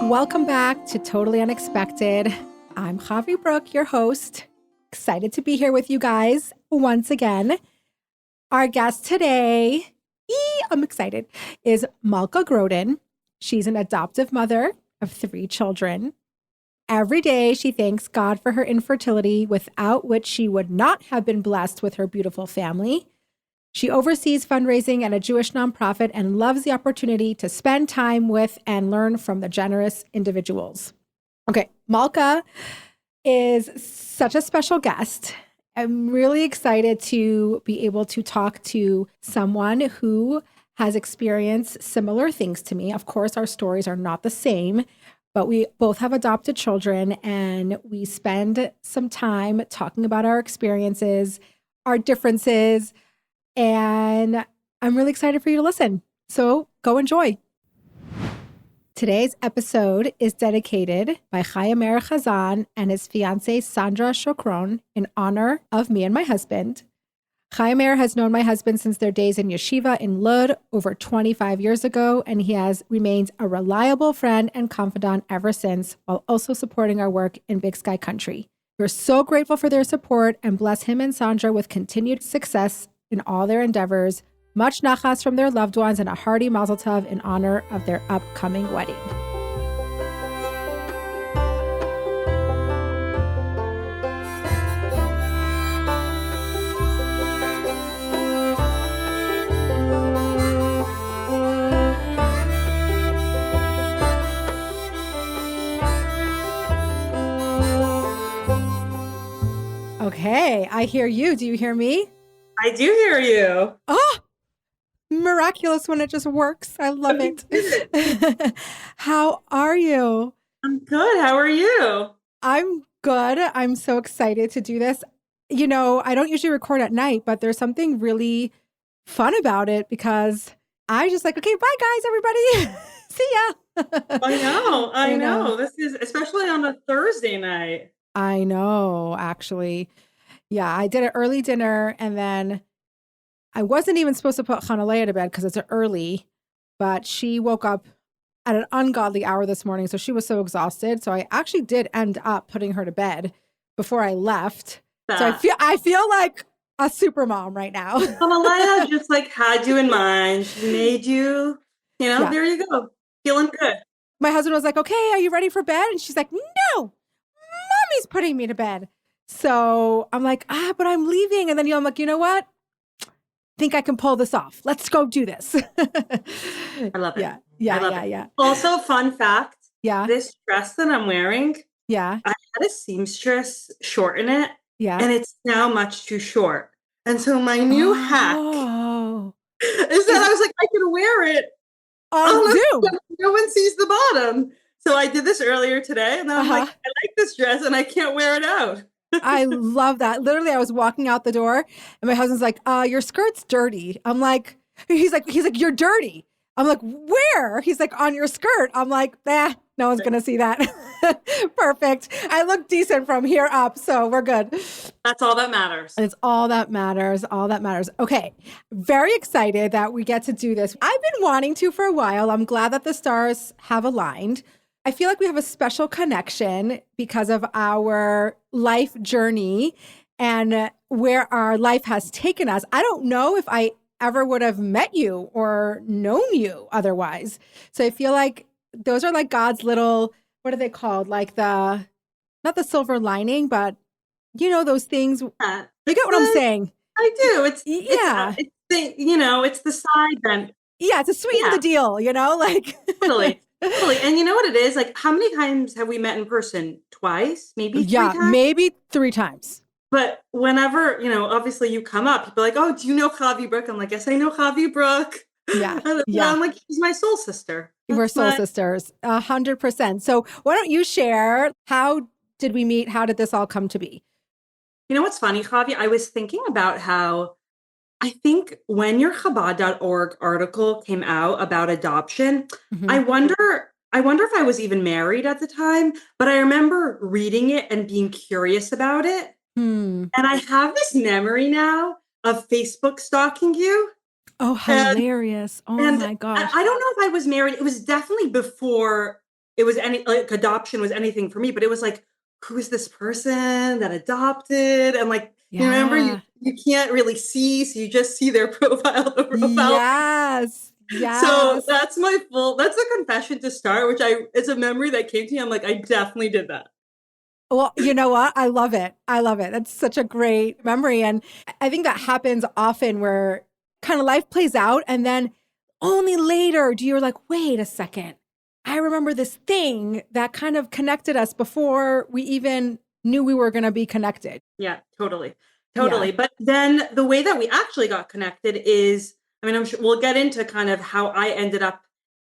Welcome back to Totally Unexpected. I'm Chavie Bruk, your host. Excited to be here with you guys once again. Our guest today, I'm excited, is Malka Groden. She's an adoptive mother of 3 children. Every day she thanks God for her infertility, without which she would not have been blessed with her beautiful family. She oversees fundraising at a Jewish nonprofit and loves the opportunity to spend time with and learn from the generous individuals. Okay, Malka is such a special guest. I'm really excited to be able to talk to someone who has experienced similar things to me. Of course, our stories are not the same, but we both have adopted children, and we spend some time talking about our experiences, our differences, and I'm really excited for you to listen. So go enjoy. Today's episode is dedicated by Chaim Meir Hazan and his fiancé Sandra Chokron in honor of me and my husband. Chaim Meir has known my husband since their days in yeshiva in Lod over 25 years ago, and he has remained a reliable friend and confidant ever since, while also supporting our work in Big Sky Country. We're so grateful for their support and bless him and Sandra with continued success in all their endeavors. Much nachas from their loved ones and a hearty mazel tov in honor of their upcoming wedding. Okay, I hear you. Do you hear me? I do hear you. Oh, miraculous when it just works. I love it. How are you? I'm good. How are you? I'm good. I'm so excited to do this. You know, I don't usually record at night, but there's something really fun about it because I just like, okay, bye guys, everybody. See ya. I know. This is especially on a Thursday night. I know, actually. Yeah, I did an early dinner, and then I wasn't even supposed to put Hanalea to bed because it's early, but she woke up at an ungodly hour this morning, so she was so exhausted. So I actually did end up putting her to bed before I left. So I feel like a super mom right now. Hanalea just like had you in mind. She made you, There you go. Feeling good. My husband was like, okay, are you ready for bed? And she's like, no, mommy's putting me to bed. So I'm like, but I'm leaving. And then I'm like, you know what? Think I can pull this off. Let's go do this. I love it. Yeah. Also, fun fact. Yeah. This dress that I'm wearing. Yeah. I had a seamstress shorten it. Yeah. And it's now much too short. And so my new hack is that I was like, I can wear it. No one sees the bottom. So I did this earlier today. And then I'm like, I like this dress and I can't wear it out. I love that. Literally, I was walking out the door and my husband's like, your skirt's dirty. I'm like, he's like, you're dirty. I'm like, where? He's like, on your skirt. I'm like, no one's going to see that. Perfect. I look decent from here up. So we're good. That's all that matters. It's all that matters. All that matters. Okay. Very excited that we get to do this. I've been wanting to for a while. I'm glad that the stars have aligned. I feel like we have a special connection because of our life journey and where our life has taken us. I don't know if I ever would have met you or known you otherwise. So I feel like those are like God's little, what are they called? Like not the silver lining, but those things. You get what I'm saying? I do. It's the side then. Yeah, to sweeten the deal, like. Totally. And you know what it is? Like, how many times have we met in person? Twice? Maybe 3 times? Yeah, maybe 3 times. But whenever, obviously you come up, people are like, oh, do you know Chavie Bruk? I'm like, yes, I know Chavie Bruk. Yeah. I'm like, she's my soul sister. We're soul sisters, 100%. So why don't you share, how did we meet? How did this all come to be? You know what's funny, Chavie? I was thinking about how I think when your Chabad.org article came out about adoption, I wonder if I was even married at the time, but I remember reading it and being curious about it. And I have this memory now of Facebook stalking you. Oh, hilarious. My gosh. I don't know if I was married. It was definitely before it was any like adoption was anything for me, but it was like, who is this person that adopted? And like, you remember Yeah. you can't really see, so you just see their the profile. Yes. So Yes. that's that's a confession to start, it's a memory that came to me. I'm like, I definitely did that. Well, you know what? I love it. I love it. That's such a great memory. And I think that happens often where kind of life plays out and then only later do you're like, wait a second. I remember this thing that kind of connected us before we even knew we were going to be connected. Yeah, totally. Yeah. Totally. But then the way that we actually got connected is, I mean, I'm sure we'll get into kind of how I ended up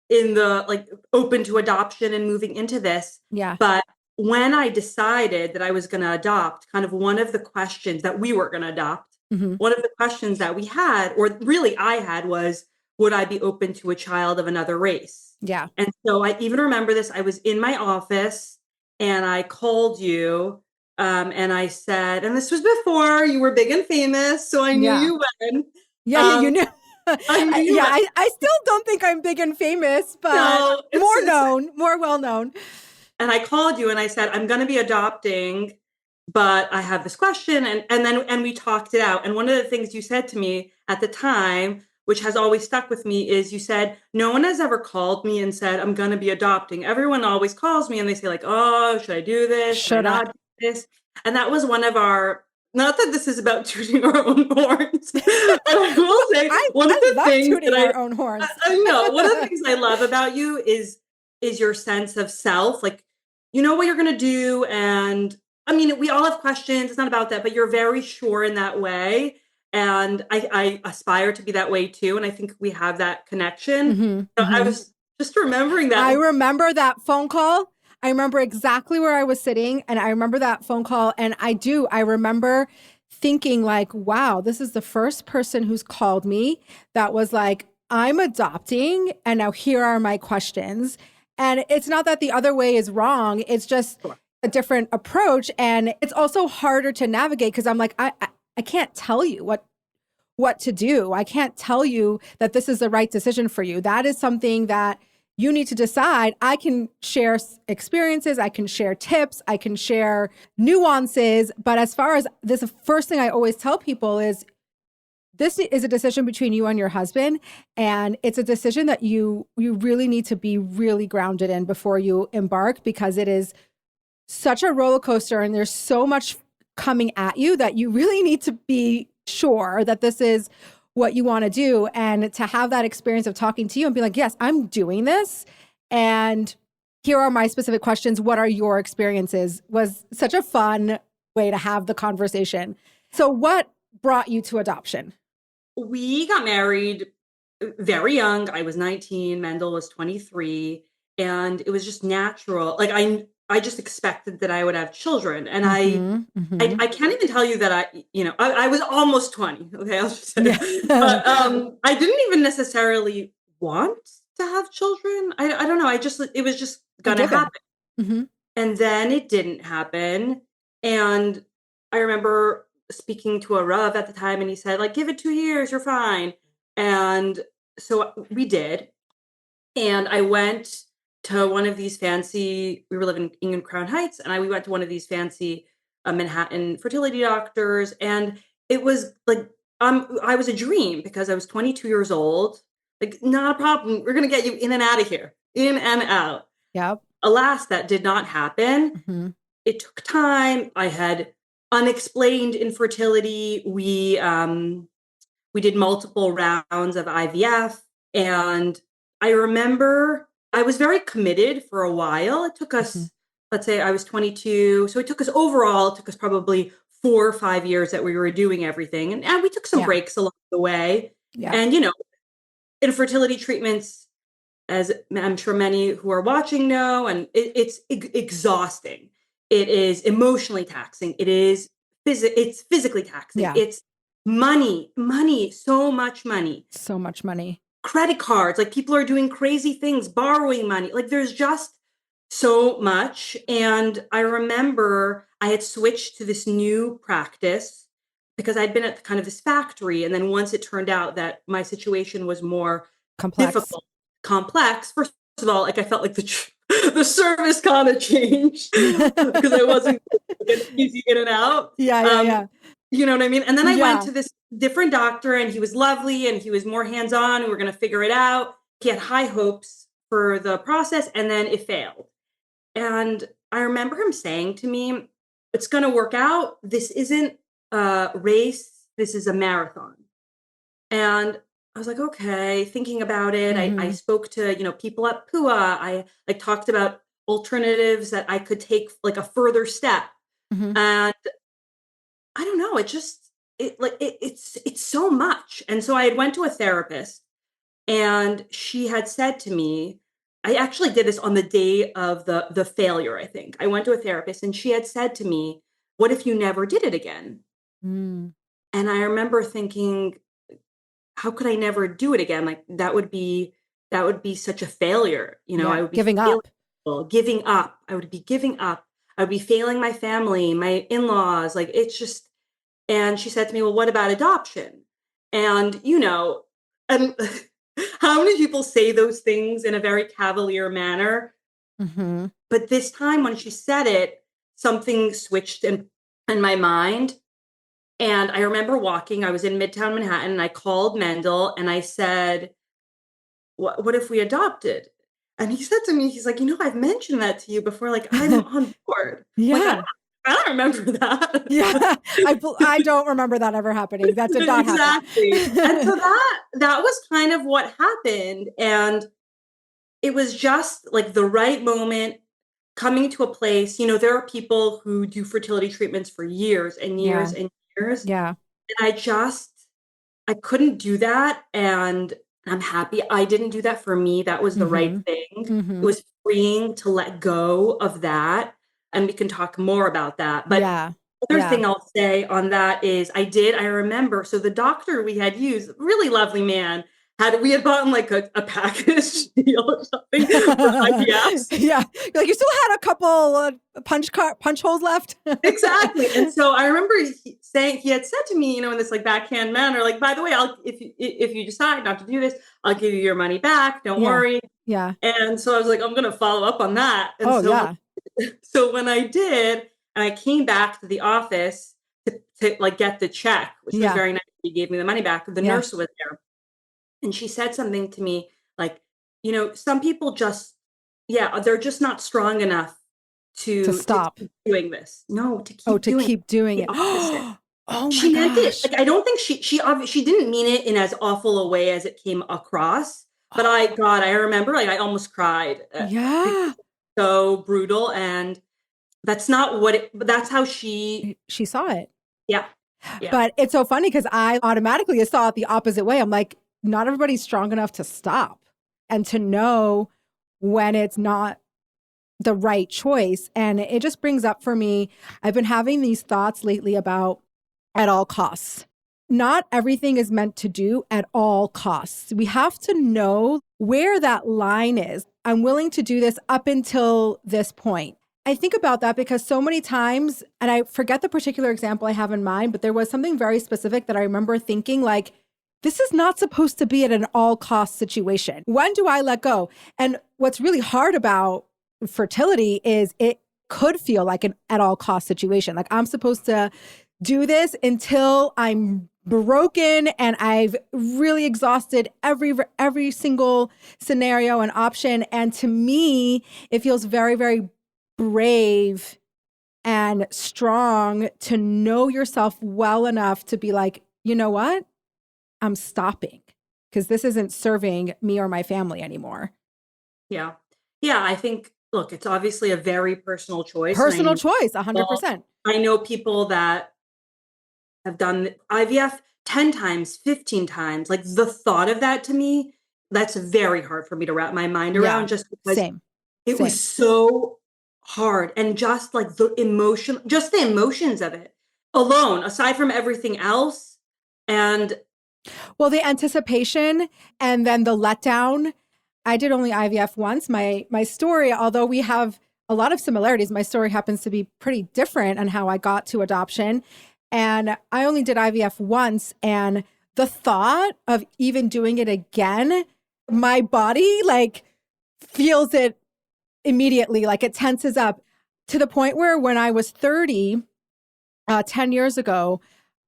in the like open to adoption and moving into this. Yeah. But when I decided that I was going to adopt, kind of one of the questions that we were going to adopt, Hmm. one of the questions that we had, or really I had, was, would I be open to a child of another race? Yeah. And so I even remember this. I was in my office and I called you, and I said, and this was before you were big and famous, so I knew Yeah. you when. Yeah. You Um, knew. I knew you Yeah. when. I still don't think I'm big and famous, but No, more known, more well known. and I called you and I said, I'm going to be adopting, but I have this question. And we talked it out. And one of the things you said to me at the time, which has always stuck with me, is you said, no one has ever called me and said, I'm going to be adopting. Everyone always calls me and they say like, oh, should I do this? Should I Should I? not do this? And that was one of our, not that this is about tooting our own horns, but I will say one of I the love things that tooting our own horns. I know, one of the things I love about you is your sense of self. Like, you know what you're going to do. And I mean, we all have questions. It's not about that, but you're very sure in that way. And I aspire to be that way too. And I think we have that connection. Hmm. So I Hmm. was just remembering that. I remember that phone call. I remember exactly where I was sitting and I remember that phone call. And I remember thinking like, wow, this is the first person who's called me that was like, I'm adopting and now here are my questions. And it's not that the other way is wrong. It's just a different approach. And it's also harder to navigate because I'm like, I can't tell you what to do. I can't tell you that this is the right decision for you. That is something that you need to decide. I can share experiences, I can share tips, I can share nuances. But as far as this, the first thing I always tell people is this is a decision between you and your husband. And it's a decision that you really need to be really grounded in before you embark, because it is such a roller coaster and there's so much coming at you that you really need to be sure that this is what you want to do. And to have that experience of talking to you and be like, yes, I'm doing this. And here are my specific questions. What are your experiences? Was such a fun way to have the conversation. So what brought you to adoption? We got married very young. I was 19, Mendel was 23, and it was just natural. Like I just expected that I would have children. And Mm-hmm, mm-hmm. I can't even tell you that I was almost 20. Okay, I'll just say. Yeah. But I didn't even necessarily want to have children. I don't know. It was just A gonna given. happen. Mm-hmm. And then it didn't happen. And I remember speaking to a Rav at the time, and he said, like, give it 2 years, you're fine. And so we did. And I went to one of these fancy, we were living in Crown Heights, and we went to one of these fancy Manhattan fertility doctors. And it was like, I was a dream because I was 22 years old. Like, not a problem. We're going to get you in and out of here, in and out. Yep. Alas, that did not happen. Mm-hmm. It took time. I had unexplained infertility. We did multiple rounds of IVF. And I remember I was very committed for a while. It took Mm-hmm. us, let's say I was 22. So it took us probably 4 or 5 years that we were doing everything. And we took some Yeah. breaks along the way. Yeah. And, infertility treatments, as I'm sure many who are watching know, and it's exhausting. It is emotionally taxing. It's physically taxing. Yeah. It's money, so much money. So much money. Credit cards, like people are doing crazy things, borrowing money. Like there's just so much. And I remember I had switched to this new practice because I'd been at kind of this factory. And then once it turned out that my situation was more Complex. difficult, complex, first of all, like I felt like the service kind of changed because I wasn't easy in and out. Yeah. You know what I mean? And then I went Yeah. to this different doctor and he was lovely and he was more hands-on. We were going to figure it out. He had high hopes for the process and then it failed. And I remember him saying to me, it's going to work out. This isn't a race. This is a marathon. And I was like, okay, thinking about it. I spoke to, people at PUA. I talked about alternatives that I could take like a further step. And I don't know, it's so much. And so I had went to a therapist and she had said to me, I actually did this on the day of the failure, I think. I went to a therapist and she had said to me, what if you never did it again? Mm. And I remember thinking, how could I never do it again? Like that would be such a failure. I would be giving up. Giving up. I would be giving up. I would be failing my family, my in-laws. Like it's just, and she said to me, well, what about adoption? And, and how many people say those things in a very cavalier manner? But this time when she said it, something switched in my mind. And I remember I was in Midtown Manhattan and I called Mendel and I said, what if we adopted? And he said to me, he's like, I've mentioned that to you before. Like, I'm on board. Yeah. Like, I don't remember that. Yeah. I don't remember that ever happening. That did not happen. Exactly. And so that was kind of what happened. And it was just like the right moment coming to a place, there are people who do fertility treatments for years and years and years. Yeah. And I couldn't do that. And I'm happy I didn't do that for me. That was the right thing. It was freeing to let go of that. And we can talk more about that. But the other thing I'll say on that is I remember, so the doctor we had used, really lovely man, we had bought like a package deal or something for IVFs. Yeah. Like you still had a couple punch holes left. Exactly. And so I remember he had said to me, in this like backhand manner, like, by the way, if you decide not to do this, I'll give you your money back. Don't worry. Yeah. And so I was like, I'm going to follow up on that. And so when I did, and I came back to the office to like get the check, which was very nice. He gave me the money back. The nurse was there. And she said something to me like, some people just, they're just not strong enough to stop keep doing this. No, to keep doing it. Oh my she meant gosh. it. Like, I don't think she didn't mean it in as awful a way as it came across. But I remember like I almost cried. So brutal. And that's not but that's how she saw it. Yeah. But it's so funny because I automatically saw it the opposite way. I'm like, not everybody's strong enough to stop and to know when it's not the right choice. And it just brings up for me, I've been having these thoughts lately about at all costs. Not everything is meant to do at all costs. We have to know where that line is. I'm willing to do this up until this point. I think about that because so many times, and I forget the particular example I have in mind, but there was something very specific that I remember thinking like, this is not supposed to be at an all cost situation. When do I let go? And what's really hard about fertility is it could feel like an at all cost situation. Like I'm supposed to do this until I'm broken and I've really exhausted every single scenario and option. And to me, it feels very, very brave and strong to know yourself well enough to be like, you know what? I'm stopping because this isn't serving me or my family anymore. Yeah. I think, look, it's obviously a very personal choice. Personal choice, 100%. I know people that have done IVF 10 times, 15 times. Like the thought of that to me, that's very hard for me to wrap my mind around just because it was so hard. And just like the emotions of it alone, aside from everything else. And well, the anticipation and then the letdown. I did only IVF once. My story, although we have a lot of similarities, my story happens to be pretty different on how I got to adoption. And I only did IVF once. And the thought of even doing it again, my body like feels it immediately, like it tenses up to the point where when I was 30, 10 years ago,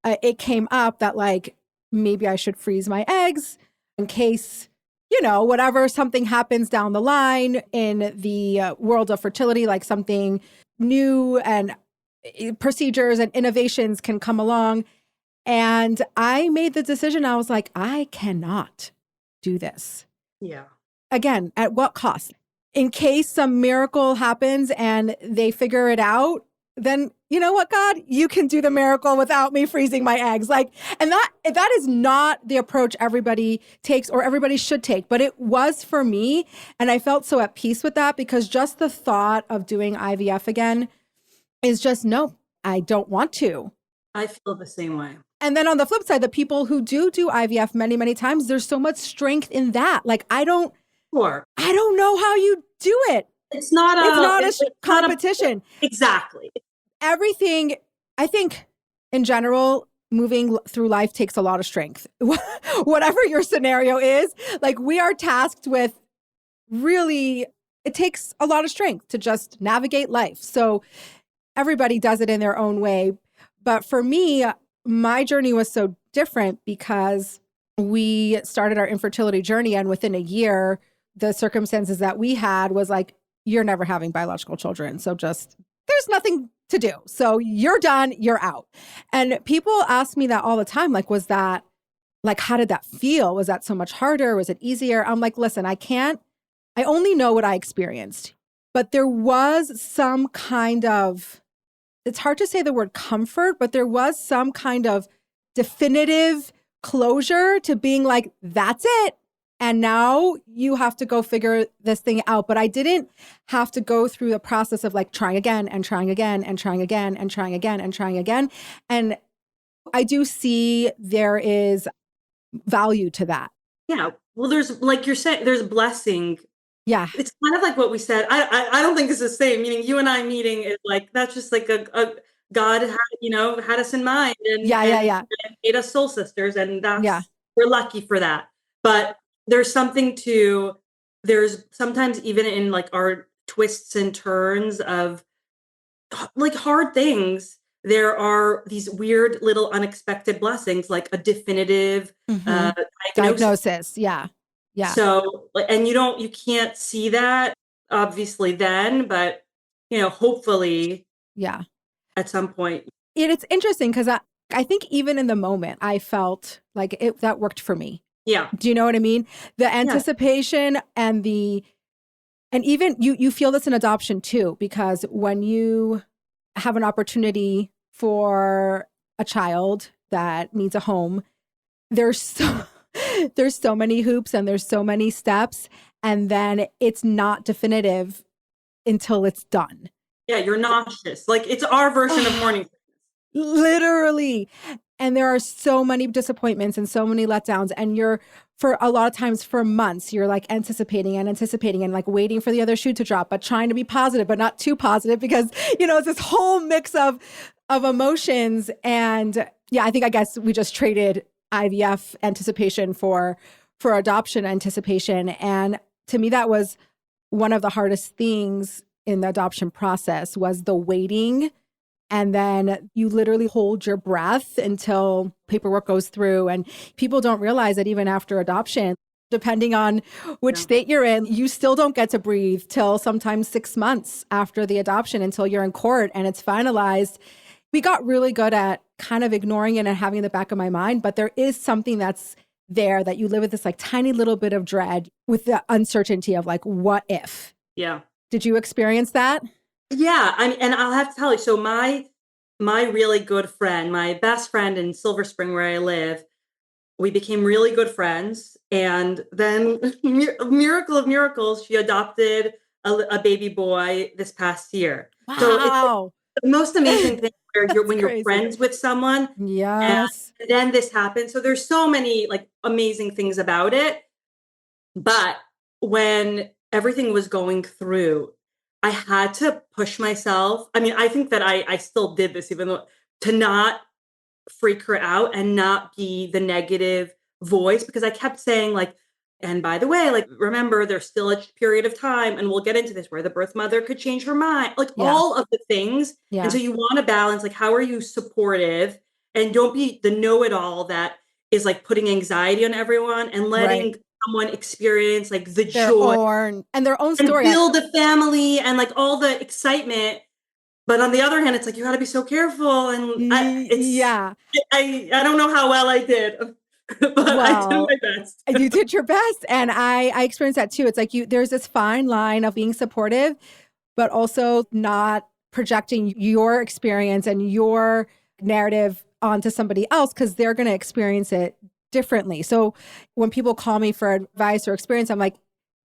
it came up that like maybe I should freeze my eggs in case, whatever, something happens down the line in the world of fertility, like something new and procedures and innovations can come along. And I made the decision. I was like, I cannot do this. Yeah. Again, at what cost? In case some miracle happens and they figure it out, then you know what, God, you can do the miracle without me freezing my eggs. Like, and that is not the approach everybody takes or everybody should take, but it was for me. And I felt so at peace with that because just the thought of doing IVF again is just, no, I don't want to. I feel the same way. And then on the flip side, the people who do IVF many, many times, there's so much strength in that. Like, I don't know how you do it. It's not a competition. Exactly. Everything, I think, in general, moving through life takes a lot of strength. Whatever your scenario is, like we are tasked with really, it takes a lot of strength to just navigate life. So everybody does it in their own way. But for me, my journey was so different because we started our infertility journey and within a year, the circumstances that we had was like, you're never having biological children. So just, there's nothing to do. So you're done, you're out. And people ask me that all the time. Like, was that, like, how did that feel? Was that so much harder? Was it easier? I'm like, listen, I only know what I experienced, but there was some kind of, it's hard to say the word comfort, but there was some kind of definitive closure to being like, that's it. And now you have to go figure this thing out. But I didn't have to go through the process of like trying again and trying again and trying again and trying again and trying again. And I do see there is value to that. Yeah. Well, there's, like you're saying, there's blessing. Yeah. It's kind of like what we said. I don't think it's the same. Meaning you and I meeting is like, that's just like a God had us in mind and and made us soul sisters. And we're lucky for that. But there's sometimes even in like our twists and turns of like hard things, there are these weird little unexpected blessings, like a definitive diagnosis. Yeah. Yeah. So, and you can't see that obviously then, but hopefully at some point. It's interesting because I think even in the moment I felt like that worked for me. Yeah. Do you know what I mean? The anticipation and even you feel this in adoption too, because when you have an opportunity for a child that needs a home, there's so many hoops and there's so many steps, and then it's not definitive until it's done. Yeah, you're nauseous. Like it's our version of morning sickness. Literally. And there are so many disappointments and so many letdowns. And for a lot of times for months, you're like anticipating and like waiting for the other shoe to drop, but trying to be positive, but not too positive because, it's this whole mix of emotions. And yeah, I guess we just traded IVF anticipation for adoption anticipation. And to me, that was one of the hardest things in the adoption process was the waiting. And then you literally hold your breath until paperwork goes through. And people don't realize that even after adoption, depending on which state you're in, you still don't get to breathe till sometimes 6 months after the adoption until you're in court and it's finalized. We got really good at kind of ignoring it and having in the back of my mind, but there is something that's there that you live with this like tiny little bit of dread with the uncertainty of like, what if? Yeah. Did you experience that? Yeah, and I'll have to tell you. So my really good friend, my best friend in Silver Spring, where I live, we became really good friends. And then, miracle of miracles, she adopted a baby boy this past year. Wow. So it's the most amazing thing when you're friends with someone. Yes. And then this happened. So there's so many like amazing things about it. But when everything was going through, I had to push myself. I mean, I think that I still did this, even though to not freak her out and not be the negative voice, because I kept saying like, And by the way, like, remember, there's still a period of time, and we'll get into this, where the birth mother could change her mind, like Yeah. all of the things. And Yeah. so you want to balance, like, how are you supportive, and don't be the know-it-all that is like putting anxiety on everyone, and Right. letting someone experience like the Their joy own and their own and story. build a family and like all the excitement. But on the other hand, it's like, you got to be so careful. And Yeah. I don't know how well I did, but I did Well, my best. you did your best. And I experienced that too. It's like there's this fine line of being supportive, but also not projecting your experience and your narrative onto somebody else, because they're going to experience it differently. So when people call me for advice or experience, I'm like,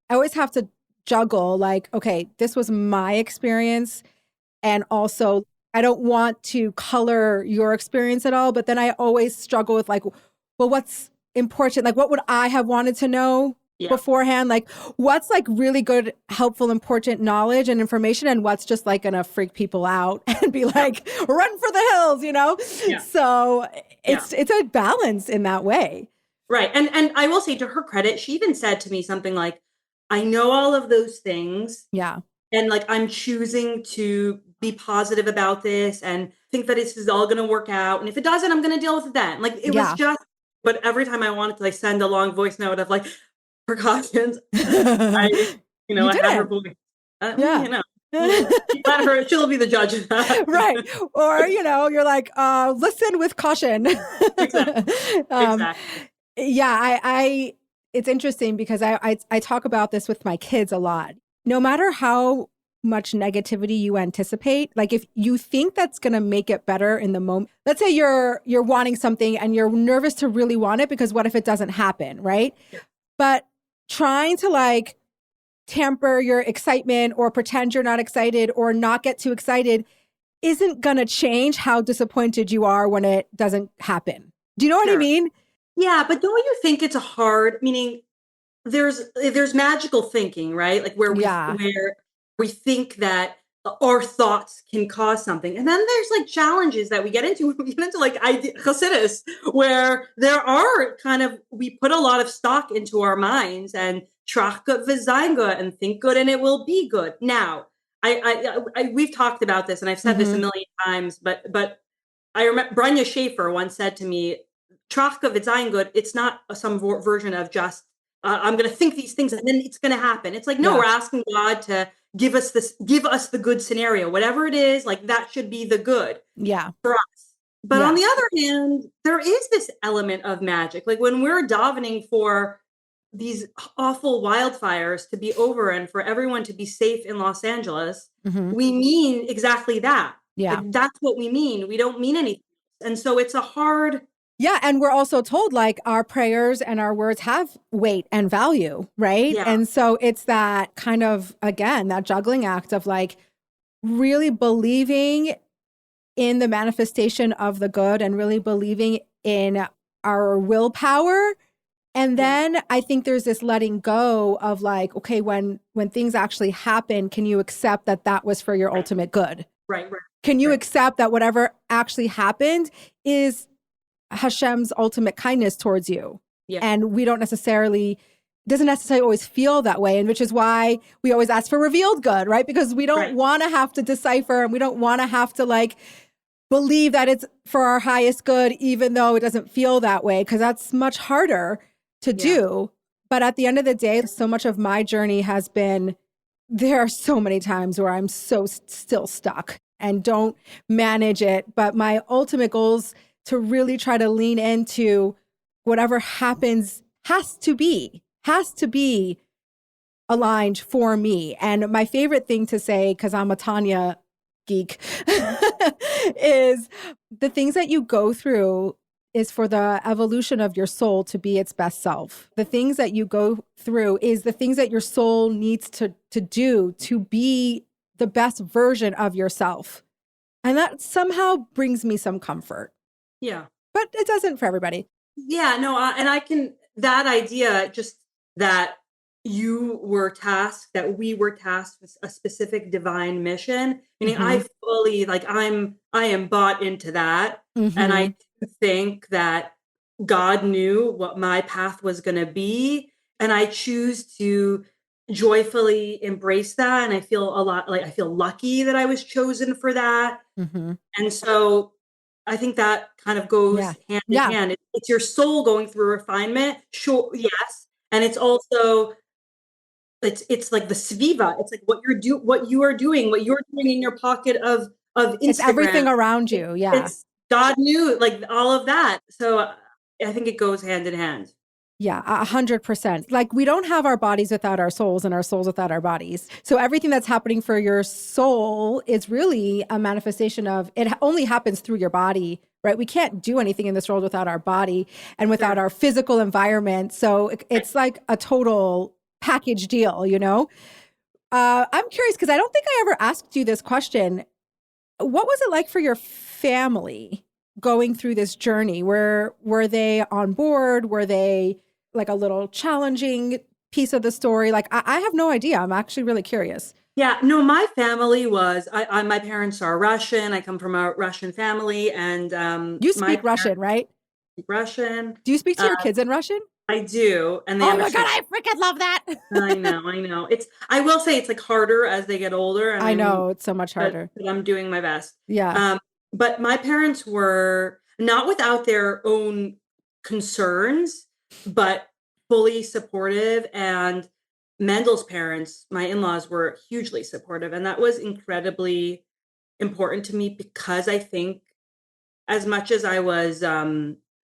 I always have to juggle, like, okay, this was my experience. And also, I don't want to color your experience at all. But then I always struggle with, like, well, what's important? Like, what would I have wanted to know Yeah. beforehand? Like, what's like really good, helpful, important knowledge and information, and what's just like going to freak people out and be like, run for the hills, you know? Yeah. So it's a balance in that way. Right. And I will say, to her credit, she even said to me something like, I know all of those things. Yeah. And like, I'm choosing to be positive about this and think that this is all going to work out. And if it doesn't, I'm going to deal with it then. Like, it was just, but every time I wanted to like send a long voice note of like precautions, I had her voice. Yeah. You know, let her, she'll be the judge of that. Right. Or, you're like, listen with caution. Exactly. Yeah, I it's interesting because I talk about this with my kids a lot. No matter how much negativity you anticipate, like if you think that's going to make it better in the moment, let's say you're wanting something and you're nervous to really want it, because what if it doesn't happen, right? Yeah. But trying to like temper your excitement or pretend you're not excited or not get too excited isn't going to change how disappointed you are when it doesn't happen. Do you know what I mean? Yeah, but don't you think it's a hard, meaning there's magical thinking, right? Like where we think that our thoughts can cause something. And then there's like challenges that we get into. We get into like Chassidus, where there are we put a lot of stock into our minds and trach gut v'zayin gut and think good and it will be good. Now, we've talked about this and I've said this a million times, but I remember Branya Schaefer once said to me, trach gut v'zayin gut, it's not some version of just, I'm going to think these things and then it's going to happen. It's like, no, we're asking God to give us the good scenario, whatever it is, like that should be the good for us. But on the other hand, there is this element of magic. Like when we're davening for these awful wildfires to be over and for everyone to be safe in Los Angeles, we mean exactly that. Yeah. Like, that's what we mean. We don't mean anything. And so it's a hard... Yeah. And we're also told like our prayers and our words have weight and value, right? Yeah. And so it's that kind of, again, that juggling act of like really believing in the manifestation of the good and really believing in our willpower. And then I think there's this letting go of like, okay, when things actually happen, can you accept that that was for your ultimate good? Right. Can you accept that whatever actually happened is Hashem's ultimate kindness towards you? Yeah. And we doesn't necessarily always feel that way. And which is why we always ask for revealed good, right? Because we don't want to have to decipher and we don't want to have to like believe that it's for our highest good, even though it doesn't feel that way, because that's much harder to do. But at the end of the day, so much of my journey has been, there are so many times where I'm so still stuck and don't manage it. But my ultimate goal is to really try to lean into whatever happens has to be aligned for me. And my favorite thing to say, because I'm a Tanya geek, is the things that you go through is for the evolution of your soul to be its best self. The things that you go through is the things that your soul needs to do to be the best version of yourself. And that somehow brings me some comfort. Yeah. But it doesn't for everybody. Yeah, no, and I can, that idea, just that we were tasked with a specific divine mission, meaning I fully, like, I am bought into that. And I think that God knew what my path was going to be. and I choose to joyfully embrace that. And I feel a lot like I feel lucky that I was chosen for that. Mm-hmm. And so I think that kind of Yeah. goes hand in Yeah. hand. It's your soul going through refinement. Sure, yes. And it's also it's like the sviva. It's like what you are doing, what you're doing in your pocket of It's Instagram. everything around you. Yeah. It's God knew, like all of that. So I think it goes hand in hand. Yeah, 100%. Like we don't have our bodies without our souls and our souls without our bodies. So everything that's happening for your soul is really a manifestation of it only happens through your body, right? We can't do anything in this world without our body and without Sure. our physical environment. So it's like a total package deal, you know? I'm curious because I don't think I ever asked you this question. What was it like for your family going through this journey? Were they on board? Were they like a little challenging piece of the story? Like I have no idea. I'm actually really curious. Yeah, no, my family was my parents are Russian. I come from a Russian family, and You my speak Russian, parents right? speak Russian. Do you speak to Uh, your kids in Russian? I do, and they Oh my God, understand. I freaking love that. I know. I will say it's like harder as they get older, and I know it's so much but, harder. but I'm doing my best. Yeah. But my parents were not without their own concerns, but fully supportive. And Mendel's parents, my in-laws, were hugely supportive, and that was incredibly important to me because I think as much as I was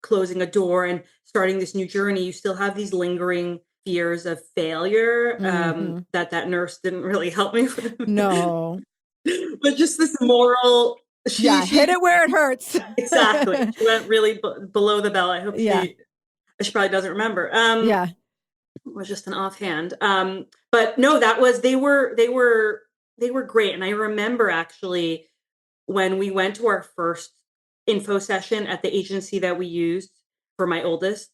closing a door and starting this new journey, you still have these lingering fears of failure Hmm. that nurse didn't really help me with. No. But just this moral, Yeah. she Hit it where it hurts. exactly. She went really below the belt. I hope Yeah. she probably doesn't remember. Yeah. It was just an offhand. But no, that was they were great. And I remember actually when we went to our first info session at the agency that we used for my oldest,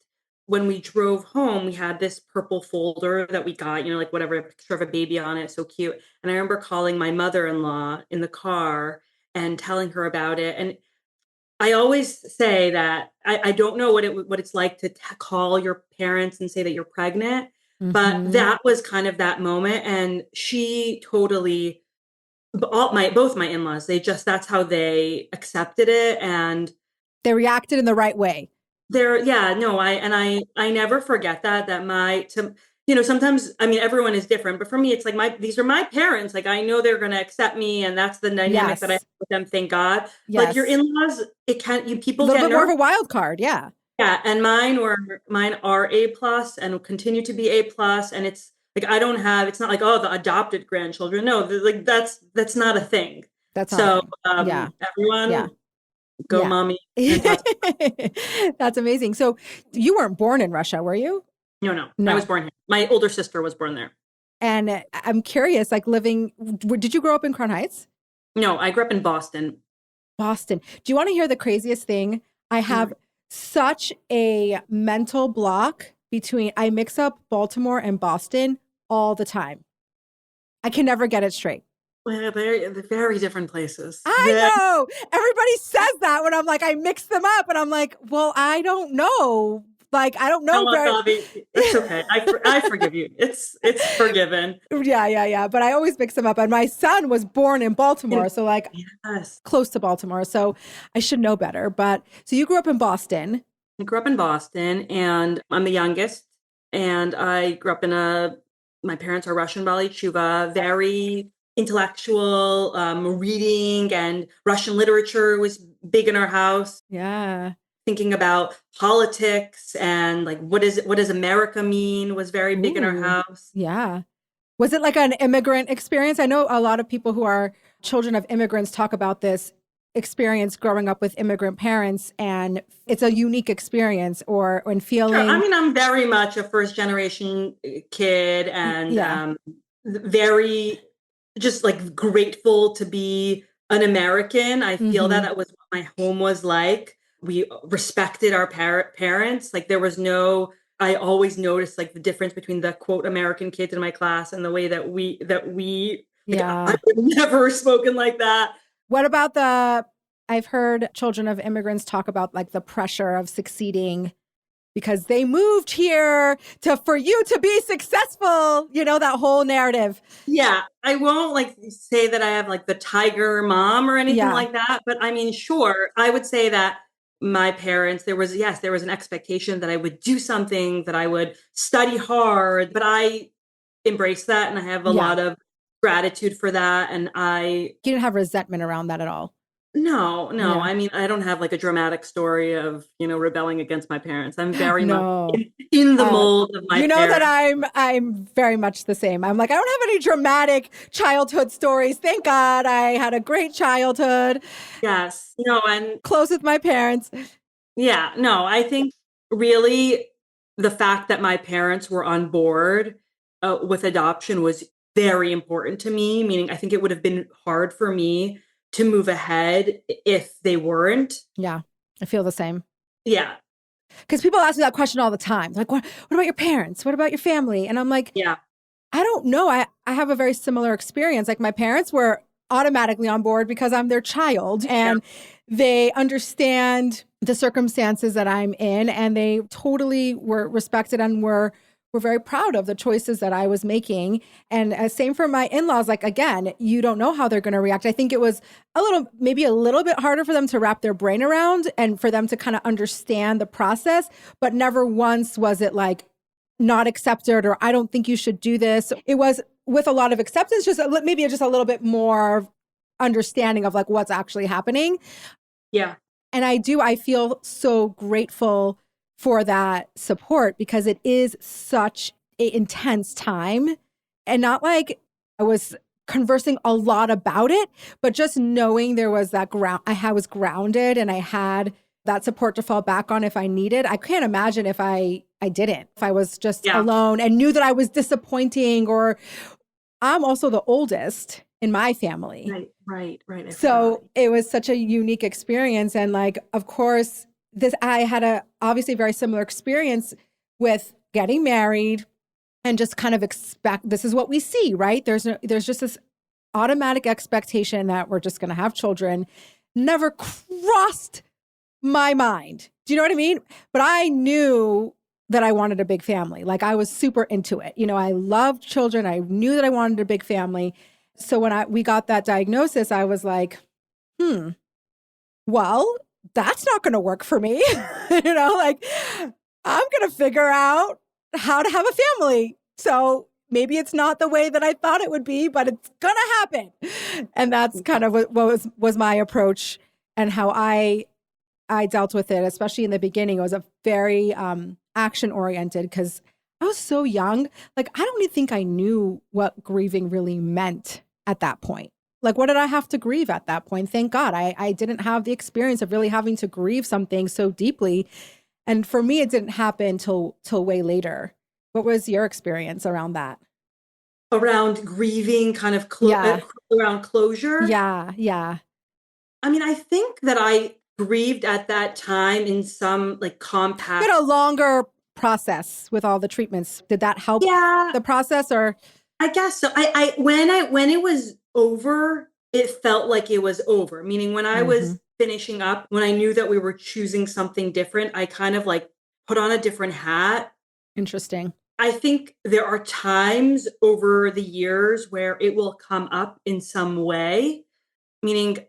when we drove home, we had this purple folder that we got, like whatever, a picture of a baby on it, so cute. And I remember calling my mother-in-law in the car and telling her about it. And I always say that I don't know what it's like to call your parents and say that you're pregnant, but Hmm. that was kind of that moment. And she totally both my in-laws, that's how they accepted it. And They reacted in the right way. yeah, no, I never forget that sometimes, I mean, everyone is different, but for me, it's like these are my parents. Like, I know they're going to accept me, and that's the dynamic that I have Yes. with them. Thank God. Like your Yes. in-laws, A people little get bit more of nervous. a wild card. Yeah. Yeah. And mine are A plus and will continue to be A plus. And it's like, it's not like, oh, the adopted grandchildren. No, like that's not a thing. That's not a So, thing. Yeah. Yeah. everyone go Yeah. mommy and Tata. That's amazing. So you weren't born in Russia, were you? No, I was No. born here. My older sister was born there. And I'm curious, like did you grow up in Crown Heights? No, I grew up in Boston. Boston. Do you want to hear the craziest thing? I have Mm. such a mental block between, I mix up Baltimore and Boston all the time. I can never get it straight. Well, they're very different places. I know. Everybody says that when I'm like, I mix them up. And I'm like, well, I don't know. Like, I don't know No, very. Bobby, that's okay. I forgive you. It's forgiven. Yeah. But I always mix them up. And my son was born in Baltimore. So, like, Yes. close to Baltimore. So I should know better. But so you grew up in Boston. I grew up in Boston, and I'm the youngest. And I grew up my parents are Russian Bali Chuva, very intellectual, reading and Russian literature was big in our house. Yeah. Thinking about politics and like what does America mean was very big in our Ooh. house. Yeah. Was it like an immigrant experience? I know a lot of people who are children of immigrants talk about this experience growing up with immigrant parents, and it's a unique experience or when Sure. I feeling. mean, I'm very much a first generation kid and Yeah. very just like grateful to be an American. I feel that Mm-hmm. that was what my home was like. We respected our parents. Like there was no, I always noticed like the difference between the quote American kids in my class and the way that we like I Yeah. would never have spoken like that. What about I've heard children of immigrants talk about like the pressure of succeeding because they moved here for you to be successful, that whole narrative. Yeah, I won't like say that I have like the tiger mom or anything like that, but I mean, sure, I would say that my parents, there was an expectation that I would do something, that I would study hard, but I embrace that and I have a lot of gratitude for that. And you didn't have resentment around that at all. No. I mean, I don't have like a dramatic story of, rebelling against my parents. I'm very much in the mold of my parents. That I'm very much the same. I'm like, I don't have any dramatic childhood stories. Thank God I had a great childhood. Yes. No, and close with my parents. Yeah. No, I think really the fact that my parents were on board with adoption was very important to me, meaning I think it would have been hard for me to move ahead if they weren't. Yeah, I feel the same. Yeah. Because people ask me that question all the time. Like, what about your parents? What about your family? And I'm like, yeah, I don't know. I have a very similar experience. Like my parents were automatically on board because I'm their child and they understand the circumstances that I'm in, and they totally were respected and were very proud of the choices that I was making. And same for my in-laws. Like, again, you don't know how they're going to react. I think it was maybe a little bit harder for them to wrap their brain around and for them to kind of understand the process, but never once was it like not accepted or I don't think you should do this. It was with a lot of acceptance, maybe just a little bit more understanding of like what's actually happening. Yeah. And I feel so grateful for that support because it is such an intense time, and not like I was conversing a lot about it, but just knowing there was that I was grounded and I had that support to fall back on if I needed. I can't imagine if I didn't, if I was just alone and knew that I was disappointing, or I'm also the oldest in my family. Right. So it was such a unique experience. And like, of course, I had a obviously very similar experience with getting married and just kind of expect this is what we see, right? There's just this automatic expectation that we're just going to have children. Never crossed my mind. Do you know what I mean? But I knew that I wanted a big family. Like I was super into it. I loved children. I knew that I wanted a big family. So when we got that diagnosis, I was like, well, that's not going to work for me. Like I'm going to figure out how to have a family. So maybe it's not the way that I thought it would be, but it's going to happen. And that's kind of what was my approach and how I dealt with it, especially in the beginning. It was a very action oriented because I was so young. Like, I don't even think I knew what grieving really meant at that point. Like, what did I have to grieve at that point? Thank God I didn't have the experience of really having to grieve something so deeply. And for me, it didn't happen till way later. What was your experience around that? Around grieving, kind of around closure? Yeah. I mean, I think that I grieved at that time in some like compact. You had a longer process with all the treatments. Did that help the process, or? I guess so. When it was over, it felt like it was over. Meaning when I was finishing up, when I knew that we were choosing something different, I kind of like put on a different hat. Interesting. I think there are times over the years where it will come up in some way. Meaning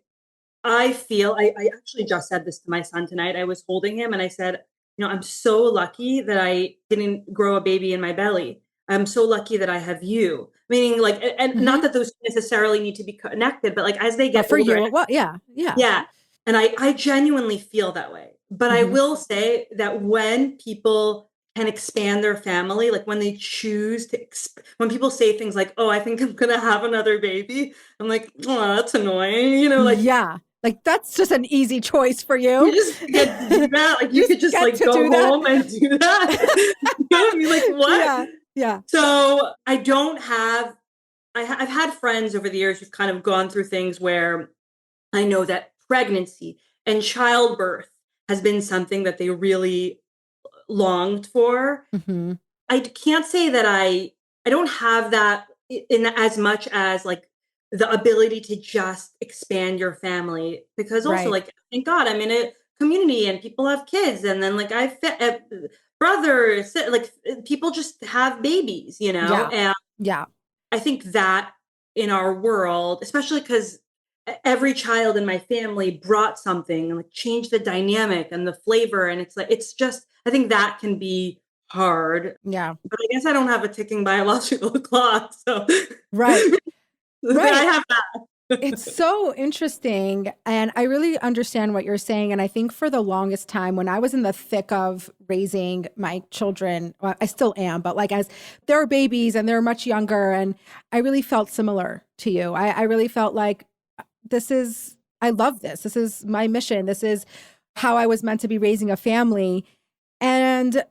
I feel, I actually just said this to my son tonight. I was holding him and I said, I'm so lucky that I didn't grow a baby in my belly. I'm so lucky that I have you. Meaning like, and not that those necessarily need to be connected, but like as they get older. You, well, yeah. And I genuinely feel that way. But I will say that when people can expand their family, like when they choose to, when people say things like, oh, I think I'm going to have another baby. I'm like, oh, that's annoying. Like that's just an easy choice for you. You just get to do that. Like you could just like go home and do that. I mean, like what? Yeah. So I don't have, I've had friends over the years who've kind of gone through things where I know that pregnancy and childbirth has been something that they really longed for. I can't say that I don't have that in as much as like the ability to just expand your family, because also like, thank God I'm in a community and people have kids. And then like brothers, like people just have babies, Yeah. And Yeah. I think that in our world, especially because every child in my family brought something and like changed the dynamic and the flavor. And it's like, it's just, I think that can be hard. Yeah. But I guess I don't have a ticking biological clock. So Right. I Right. have that. It's so interesting. And I really understand what you're saying. And I think for the longest time, when I was in the thick of raising my children, well, I still am, but like as they're babies and they're much younger, and I really felt similar to you. I really felt like I love this. This is my mission. This is how I was meant to be raising a family. And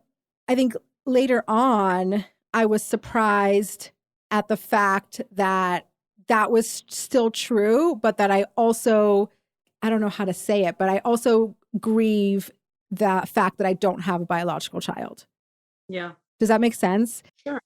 I think later on, I was surprised at the fact that that was still true, but that I don't know how to say it, but I also grieve the fact that I don't have a biological child. Yeah. Does that make sense? Sure.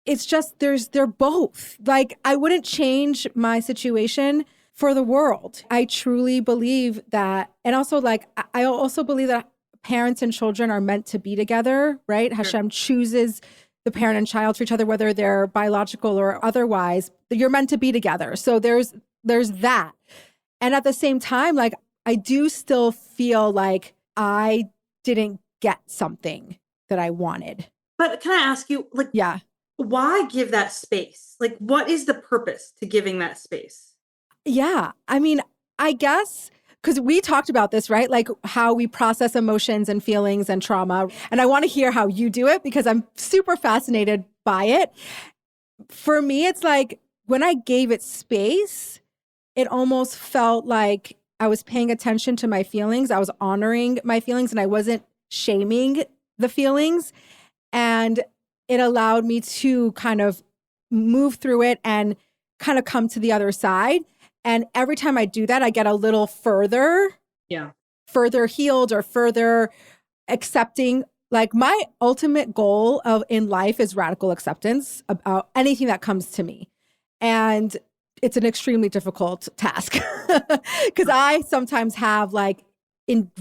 It's just they're both. Like, I wouldn't change my situation for the world. I truly believe that. And also, like, I also believe that parents and children are meant to be together, right? Hashem chooses the parent and child for each other, whether they're biological or otherwise. You're meant to be together. So there's that. And at the same time, like, I do still feel like I didn't get something that I wanted. But can I ask you, like, yeah, why give that space? Like, what is the purpose to giving that space? Yeah. I mean, I guess because we talked about this, right? Like how we process emotions and feelings and trauma. And I want to hear how you do it because I'm super fascinated by it. For me, it's like when I gave it space, it almost felt like I was paying attention to my feelings. I was honoring my feelings and I wasn't shaming the feelings. And it allowed me to kind of move through it and kind of come to the other side. And every time I do that, I get a little further healed or further accepting. Like my ultimate goal in life is radical acceptance about anything that comes to me. And it's an extremely difficult task because I sometimes have like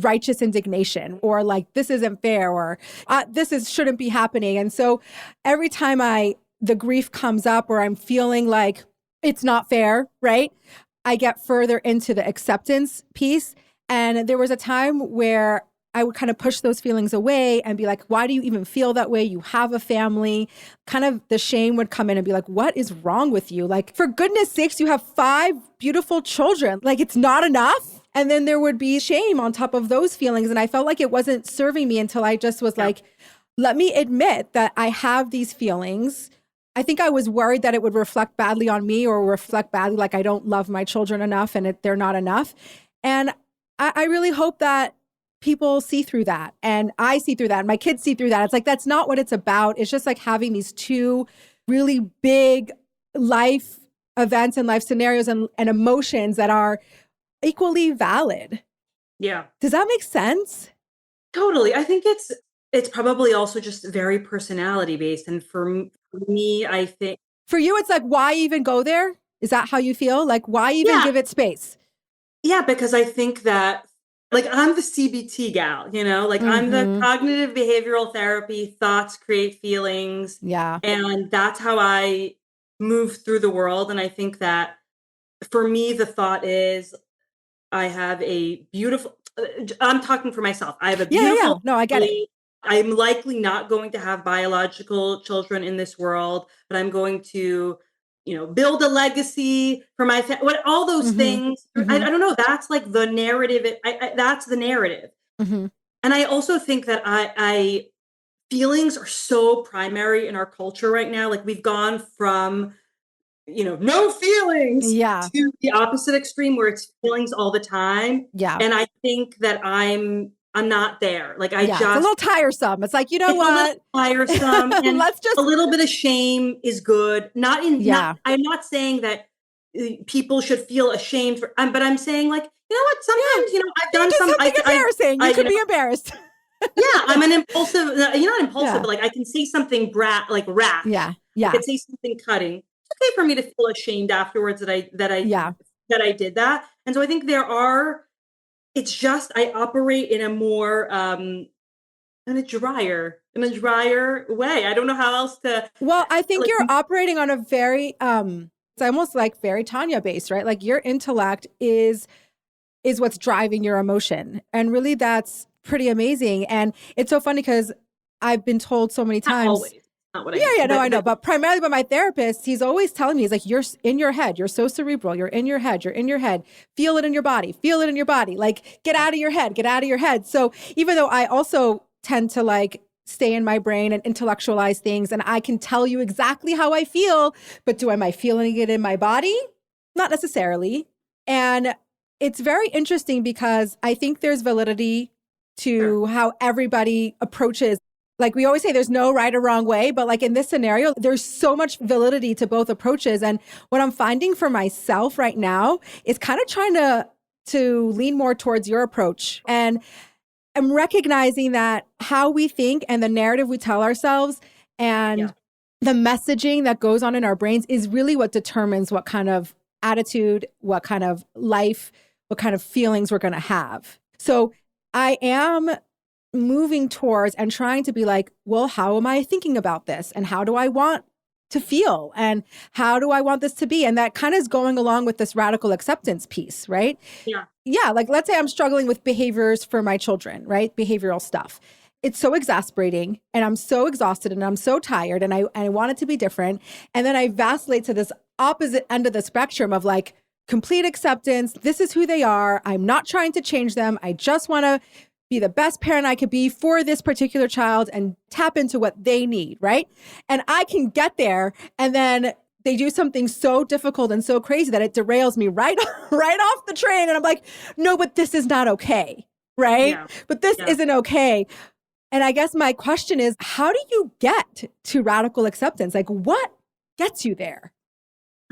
righteous indignation or like, this isn't fair or shouldn't be happening. And so every time the grief comes up or I'm feeling like it's not fair, right? I get further into the acceptance piece. And there was a time where I would kind of push those feelings away and be like, why do you even feel that way? You have a family. Kind of the shame would come in and be like, what is wrong with you? Like, for goodness sakes, you have 5 beautiful children. Like, it's not enough. And then there would be shame on top of those feelings. And I felt like it wasn't serving me until I just was like, let me admit that I have these feelings. I think I was worried that it would reflect badly on me or reflect badly, like I don't love my children enough and they're not enough. And I really hope that people see through that. And I see through that. And my kids see through that. It's like, that's not what it's about. It's just like having these 2 really big life events and life scenarios and emotions that are equally valid. Yeah. Does that make sense? Totally. I think it's probably also just very personality based. And for me, I think for you, it's like, why even go there? Is that how you feel? Like, why even give it space? Yeah, because I think that like I'm the CBT gal, like I'm the cognitive behavioral therapy, thoughts create feelings. Yeah. And that's how I move through the world. And I think that for me, the thought is I have a beautiful, I'm talking for myself. I have a beautiful, No, I get it. I'm likely not going to have biological children in this world, but I'm going to, build a legacy for my family, all those things. I don't know. That's like the narrative. That's the narrative. And I also think that I feelings are so primary in our culture right now. Like we've gone from, no feelings to the opposite extreme where it's feelings all the time. Yeah. And I think that I'm not there. Like it's a little tiresome. It's like, you know what? A little tiresome. And let's just a little bit of shame is good. I'm not saying that people should feel ashamed for, but I'm saying like, you know what? Sometimes, I've done something embarrassing. You could be embarrassed. I'm an impulsive, not impulsive, but like I can say something rash. Yeah. I could say something cutting. It's okay for me to feel ashamed afterwards that I did that. And so I think there are it's just, I operate in a more, in a drier way. I don't know how else to, Well, I think like, you're operating on a very, it's almost like very Tanya based, right? Like your intellect is what's driving your emotion. And really that's pretty amazing. And it's so funny because I've been told so many not times, always, not what I yeah, mean, yeah, no, I know. but But primarily by my therapist, he's always telling me, he's like, you're in your head. You're so cerebral. You're in your head. You're in your head. Feel it in your body. Feel it in your body. Like, get out of your head. Get out of your head. So even though I also tend to like stay in my brain and intellectualize things, and I can tell you exactly how I feel, but am I feeling it in my body? Not necessarily. And it's very interesting because I think there's validity sure. to how everybody approaches, like we always say there's no right or wrong way, but like in this scenario, there's so much validity to both approaches. And what I'm finding for myself right now is kind of trying to lean more towards your approach. And I'm recognizing that how we think and the narrative we tell ourselves Yeah. and the messaging that goes on in our brains is really what determines what kind of attitude, what kind of life, what kind of feelings we're going to have. So I am moving towards and trying to be like, well, how am I thinking about this? And how do I want to feel? And how do I want this to be? And that kind of is going along with this radical acceptance piece, right? Yeah. Yeah. Like, let's say I'm struggling with behaviors for my children, right? Behavioral stuff. It's so exasperating and I'm so exhausted and I'm so tired and I want it to be different. And then I vacillate to this opposite end of the spectrum of like complete acceptance. This is who they are. I'm not trying to change them. I just want to be the best parent I could be for this particular child and tap into what they need, right? And I can get there and then they do something so difficult and so crazy that it derails me right off the train. And I'm like, no, but this is not okay, right? Yeah. But this Yeah. isn't okay. And I guess my question is, how do you get to radical acceptance? Like what gets you there?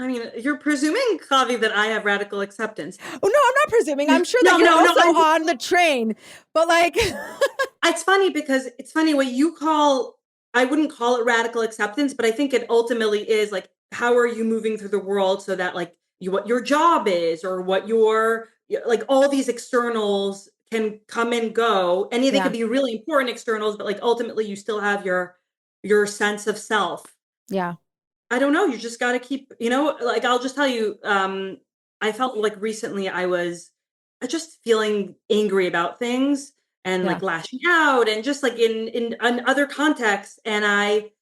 I mean, you're presuming, Chavie, that I have radical acceptance. Oh, no, I'm not presuming. I'm sure that No, you're no, no. also on the train, but like, It's funny because it's funny what you call, I wouldn't call it radical acceptance, but I think it ultimately is like, how are you moving through the world so that like what your job is or what your, like all these externals can come and go. And they yeah, could be really important externals, but like ultimately you still have your sense of self. yeah, I don't know. You just got to keep, like I'll just tell you, I felt like recently I was just feeling angry about things and yeah. like lashing out and just like in other contexts. And I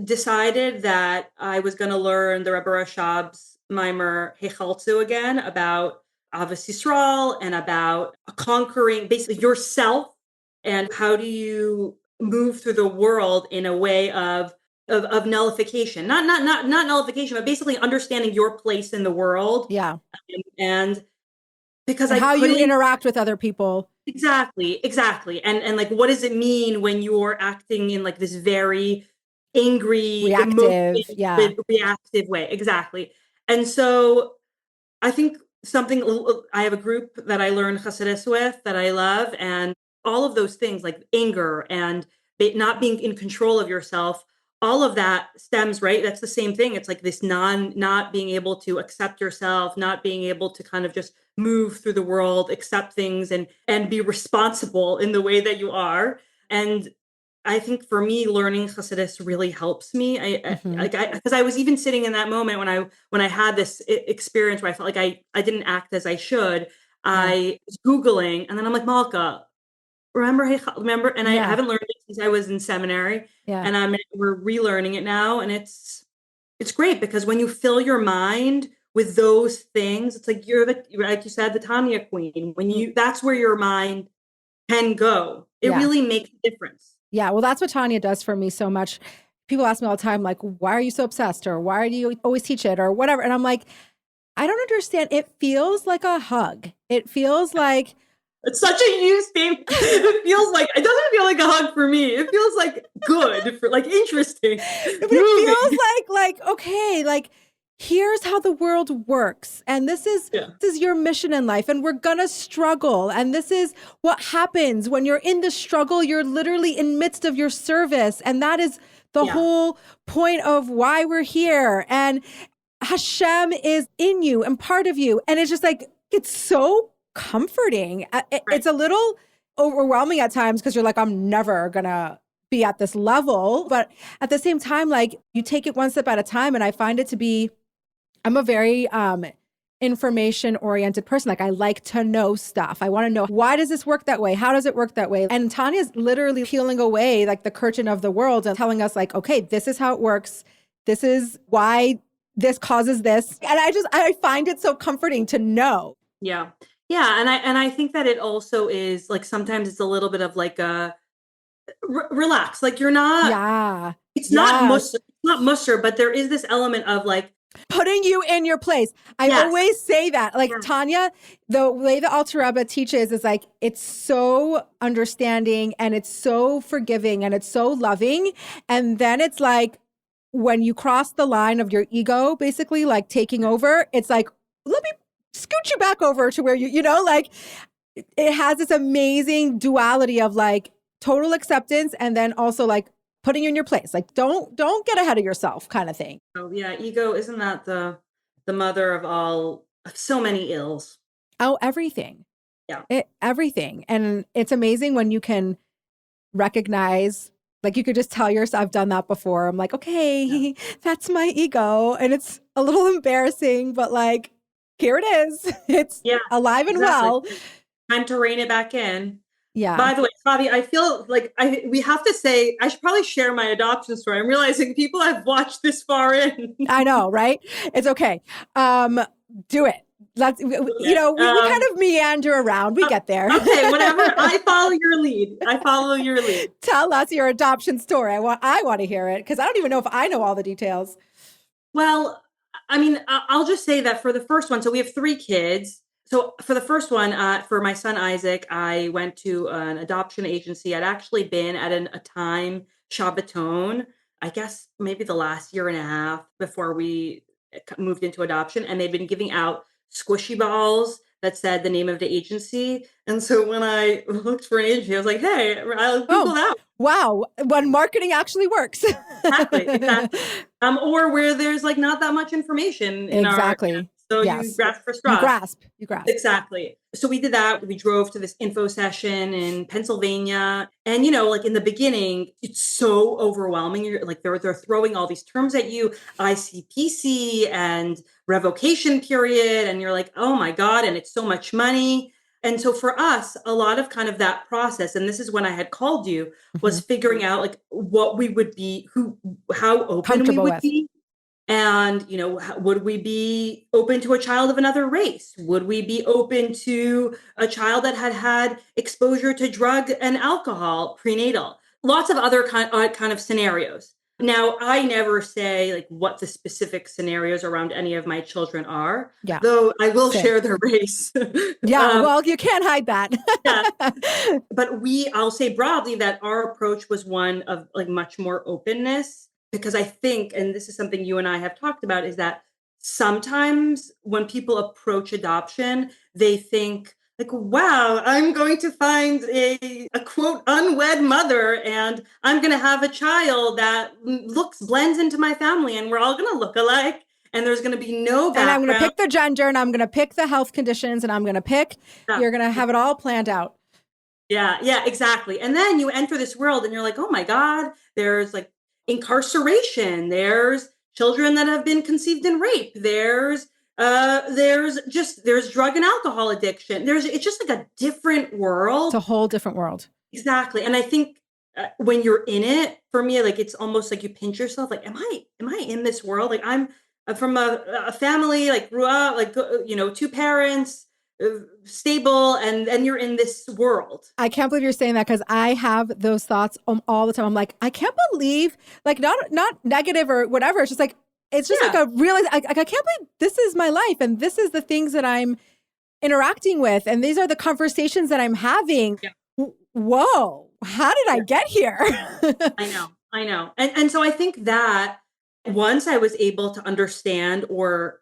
decided that I was going to learn the Rebbe Rashab's Mimer Hechaltzu again about Avos Yisrael and about conquering basically yourself and how do you move through the world in a way of nullification, not nullification, but basically understanding your place in the world. Yeah. And because And I how you couldn't. interact with other people. Exactly. And like what does it mean when you're acting in like this very angry, Reactive. Yeah. emotive, reactive way? Exactly. And so I think I have a group that I learn Hasidus with that I love, and all of those things like anger and not being in control of yourself, all of that stems, right? That's the same thing. It's like this not being able to accept yourself, not being able to kind of just move through the world, accept things and be responsible in the way that you are. And I think for me, learning Hasidus really helps me. Mm-hmm. Because I was even sitting in that moment when I had this experience where I felt like I didn't act as I should. Yeah. I was Googling, and then I'm like, Malka, remember? Hey, remember? And I Yeah. haven't learned it since I was in seminary, Yeah. and we're relearning it now, and it's great because when you fill your mind with those things, it's like like you said, the Tanya queen. That's where your mind can go. It Yeah. really makes a difference. Yeah. Well, that's what Tanya does for me so much. People ask me all the time, like, why are you so obsessed? Or why do you always teach it? Or whatever. And I'm like, I don't understand. It feels like a hug. It feels like It's such a you statement. It feels like it doesn't feel like a hug for me. It feels like good for like interesting, but it moving. feels like okay, like here's how the world works, and Yeah, this is your mission in life, and we're gonna struggle, and this is what happens when you're in the struggle. You're literally in midst of your service, and that is the yeah, whole point of why we're here. And Hashem is in you and part of you, and it's just like it's so comforting. Right. It's a little overwhelming at times because you're like, I'm never gonna be at this level. But at the same time, like you take it one step at a time. And I find it to be, I'm a very information oriented person. Like I like to know stuff. I want to know, why does this work that way? How does it work that way? And Tanya's literally peeling away like the curtain of the world and telling us like, okay, this is how it works. This is why this causes this. And I find it so comforting to know. Yeah. Yeah. And I think that it also is like, sometimes it's a little bit of like a relax. Like you're not, Yeah. it's Yes. not musher, but there is this element of like, putting you in your place. I yes. always say that. Like Yes. Tanya, the way the Alter Rebbe teaches is like, it's so understanding and it's so forgiving and it's so loving. And then it's like, when you cross the line of your ego, basically like taking over, it's like, let me scoot you back over to where you know, like it has this amazing duality of like total acceptance and then also like putting you in your place. Like don't get ahead of yourself kind of thing. Oh yeah, ego, isn't that the mother of so many ills? Oh, everything. Yeah. Everything. And it's amazing when you can recognize, like you could just tell yourself, I've done that before. I'm like, okay, that's my ego. And it's a little embarrassing, but like, here it is. It's alive and well. Time to rein it back in. Yeah. By the way, Chavie, I feel like we have to say, I should probably share my adoption story. I'm realizing people have watched this far in. I know, right? It's okay. Do it. Let's, you know, we kind of meander around. We get there. Okay, whatever. I follow your lead. Tell us your adoption story. I want to hear it because I don't even know if I know all the details. Well, I mean, I'll just say that for the first one, so we have 3 kids. So for the first one, for my son Isaac, I went to an adoption agency. I'd actually been at a time Shabbaton, I guess maybe the last year and a half before we moved into adoption, and they'd been giving out squishy balls that said the name of the agency. And so when I looked for an agency, I was like, hey, I'll Google that. Wow, when marketing actually works. Exactly. Or where there's like not that much information in exactly. So you grasp for straws. You grasp. Exactly. So we did that. We drove to this info session in Pennsylvania. And, you know, like in the beginning, it's so overwhelming. You're like, they're throwing all these terms at you, ICPC and revocation period. And you're like, oh my God. And it's so much money. And so for us, a lot of kind of that process, and this is when I had called you, was figuring out like what we would be, how open we would be. And, you know, would we be open to a child of another race? Would we be open to a child that had exposure to drug and alcohol prenatal? Lots of other kind of scenarios. Now, I never say like what the specific scenarios around any of my children are, though I will share their race. Well, you can't hide that. But I'll say broadly that our approach was one of like much more openness. Because I think, and this is something you and I have talked about, is that sometimes when people approach adoption, they think like, wow, I'm going to find a quote unwed mother and I'm going to have a child that blends into my family and we're all going to look alike. And there's going to be no background. And I'm going to pick the gender and I'm going to pick the health conditions and I'm going to pick, you're going to have it all planned out. Yeah, exactly. And then you enter this world and you're like, oh my God, there's like incarceration, there's children that have been conceived in rape, there's drug and alcohol addiction, it's just like a different world. It's a whole different world. Exactly. And I think when you're in it, for me, like it's almost like you pinch yourself like, am I in this world? Like I'm from a family, like grew up like, you know, 2 parents, stable, and you're in this world. I can't believe you're saying that because I have those thoughts all the time. I'm like, I can't believe, like not negative or whatever. It's just like, it's just like a really, I can't believe this is my life and this is the things that I'm interacting with and these are the conversations that I'm having. Yeah. Whoa, how did I get here? I know. And so I think that once I was able to understand or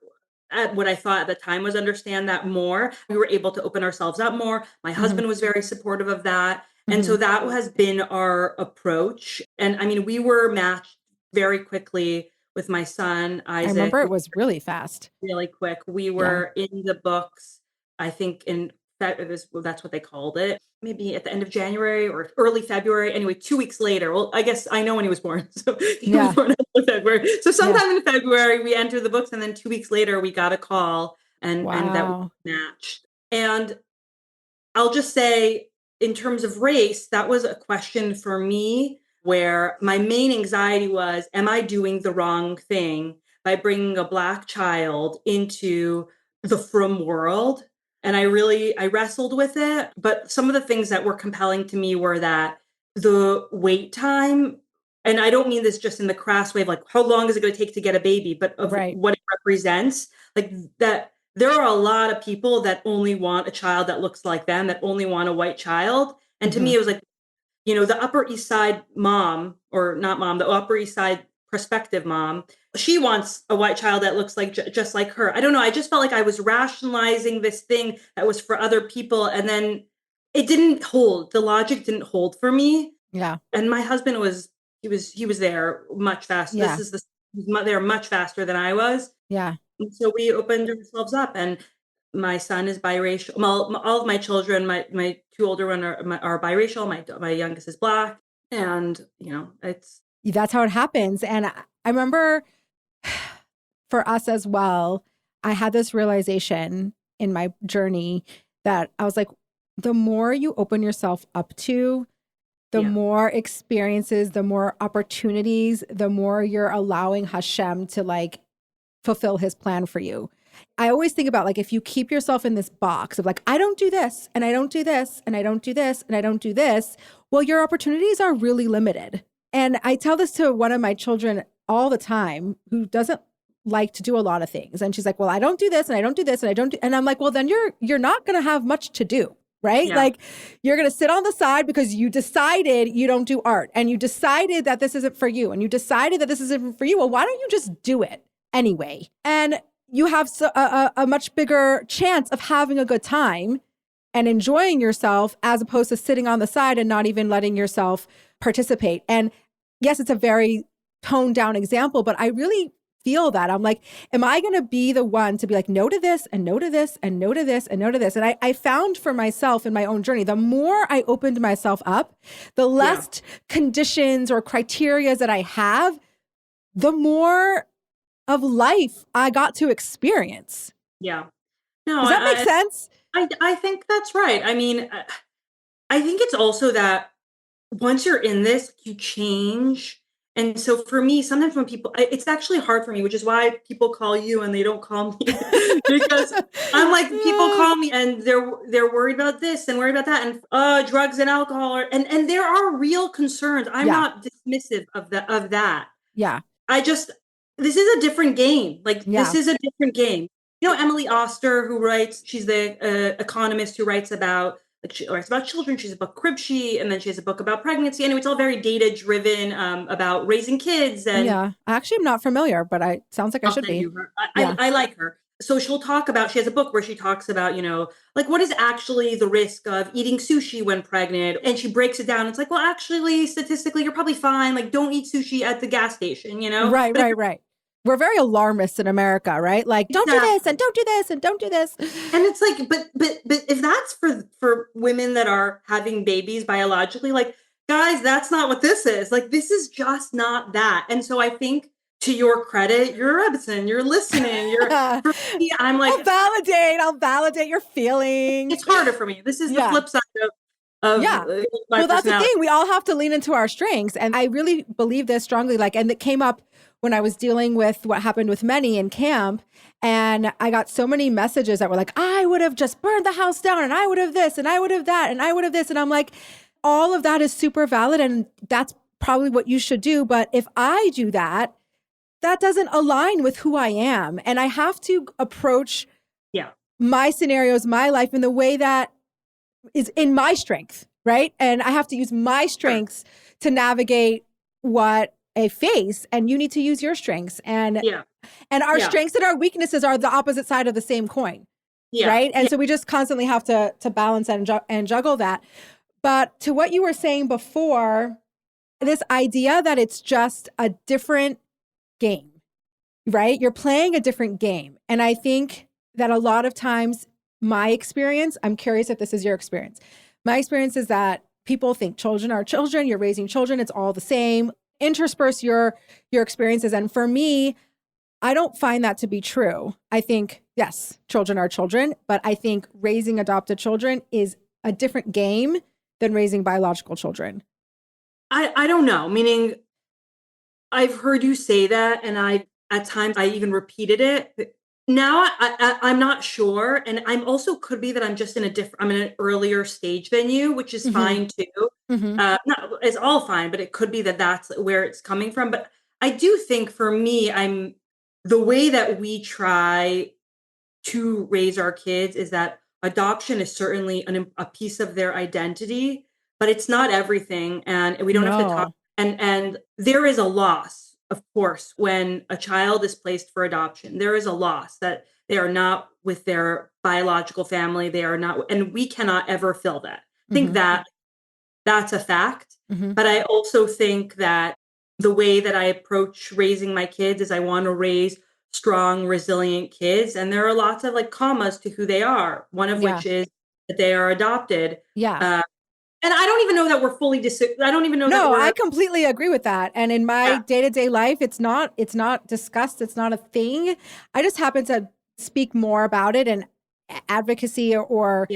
at what I thought at the time was understand that more, we were able to open ourselves up more. My husband was very supportive of that. And so that has been our approach. And I mean, we were matched very quickly with my son, Isaac. I remember it was really fast. Really quick. We were in the books, I think in That's what they called it. Maybe at the end of January or early February. Anyway, 2 weeks later. Well, I guess I know when he was born. So he was Yeah. born in February. So Yeah. sometime in February, we entered the books, and then 2 weeks later, we got a call, and that we Wow. matched. And I'll just say, in terms of race, that was a question for me where my main anxiety was, am I doing the wrong thing by bringing a Black child into the frum world? And I wrestled with it. But some of the things that were compelling to me were that the wait time, and I don't mean this just in the crass way of like, how long is it going to take to get a baby, but of Right. what it represents, like that there are a lot of people that only want a child that looks like them, that only want a white child. And to me, it was like, the Upper East Side mom, or not mom, the Upper East Side prospective mom, she wants a white child that looks like just like her. I don't know. I just felt like I was rationalizing this thing that was for other people. And then it didn't hold. The logic didn't hold for me. Yeah. And my husband he was there much faster. Yeah. They're much faster than I was. Yeah. And so we opened ourselves up, and my son is biracial. Well, all of my children, my two older ones are biracial. My youngest is Black, and That's how it happens. And I remember for us as well, I had this realization in my journey that I was like, the more you open yourself up to, the more experiences, the more opportunities, the more you're allowing Hashem to like fulfill his plan for you. I always think about like, if you keep yourself in this box of like, I don't do this and I don't do this and I don't do this and I don't do this, well, your opportunities are really limited. And I tell this to one of my children all the time who doesn't like to do a lot of things. And she's like, well, I don't do this and I don't do this and I don't do, and I'm like, well, then you're not going to have much to do. Right? Yeah. Like you're going to sit on the side because you decided you don't do art and you decided that this isn't for you and you decided that this isn't for you. Well, why don't you just do it anyway? And you have a much bigger chance of having a good time and enjoying yourself as opposed to sitting on the side and not even letting yourself participate. And yes, it's a very toned down example, but I really feel that. I'm like, am I going to be the one to be like, no to this and no to this and no to this and no to this? And I found for myself in my own journey, the more I opened myself up, the less conditions or criteria that I have, the more of life I got to experience. Yeah. No, does that make sense? I think that's right. I mean, I think it's also that once you're in this, you change. And so for me, sometimes when it's actually hard for me, which is why people call you and they don't call me because I'm like, people call me and they're worried about this and worried about that and drugs and alcohol and there are real concerns. I'm not dismissive of that. Yeah. This is a different game. Like this is a different game. Emily Oster, she's the economist who writes about children. She's a book Cribshe, and then she has a book about pregnancy. Anyway, it's all very data driven about raising kids. And I actually am not familiar, but sounds like I should be. I like her. So she has a book where she talks about, like what is actually the risk of eating sushi when pregnant. And she breaks it down. It's like, well, actually, statistically, you're probably fine. Like don't eat sushi at the gas station, Right. We're very alarmist in America, right? Like, don't do this and don't do this and don't do this. And it's like, but if that's for women that are having babies biologically, like, guys, that's not what this is. Like, this is just not that. And so I think, to your credit, you're Ebson, you're listening. For me, I'm like, I'll validate your feelings. It's harder for me. This is the flip side of well, that's the thing. We all have to lean into our strengths. And I really believe this strongly. And it came up when I was dealing with what happened with Many in camp. And I got so many messages that were like, I would have just burned the house down and I would have this and I would have that and I would have this. And I'm like, all of that is super valid. And that's probably what you should do. But if I do that, that doesn't align with who I am. And I have to approach my scenarios, my life in the way that is in my strength, right? And I have to use my strengths to navigate what I face, and you need to use your strengths. And our strengths and our weaknesses are the opposite side of the same coin, right? And so we just constantly have to balance and juggle that. But to what you were saying before, this idea that it's just a different game, right? You're playing a different game. And I think that a lot of times my experience, I'm curious if this is your experience. My experience is that people think children are children, you're raising children, it's all the same. Intersperse your experiences. And for me, I don't find that to be true. I think, yes, children are children, but I think raising adopted children is a different game than raising biological children. I don't know, meaning I've heard you say that, and at times I even repeated it. Now I'm not sure, and I'm also could be that I'm in an earlier stage than you, which is fine too. Not, it's all fine, but it could be that that's where it's coming from. But I do think for me, the way that we try to raise our kids is that adoption is certainly a piece of their identity, but it's not everything, and we don't have to talk. And there is a loss, of course, when a child is placed for adoption. There is a loss that they are not with their biological family. They are not, and we cannot ever fill that. I think that that's a fact. But I also think that the way that I approach raising my kids is I want to raise strong, resilient kids. And there are lots of like commas to who they are. One of which is that they are adopted. And I don't even know that we're fully I don't even know that we're... No, I completely agree with that. And in my day-to-day life, it's not discussed. It's not a thing. I just happen to speak more about it and advocacy or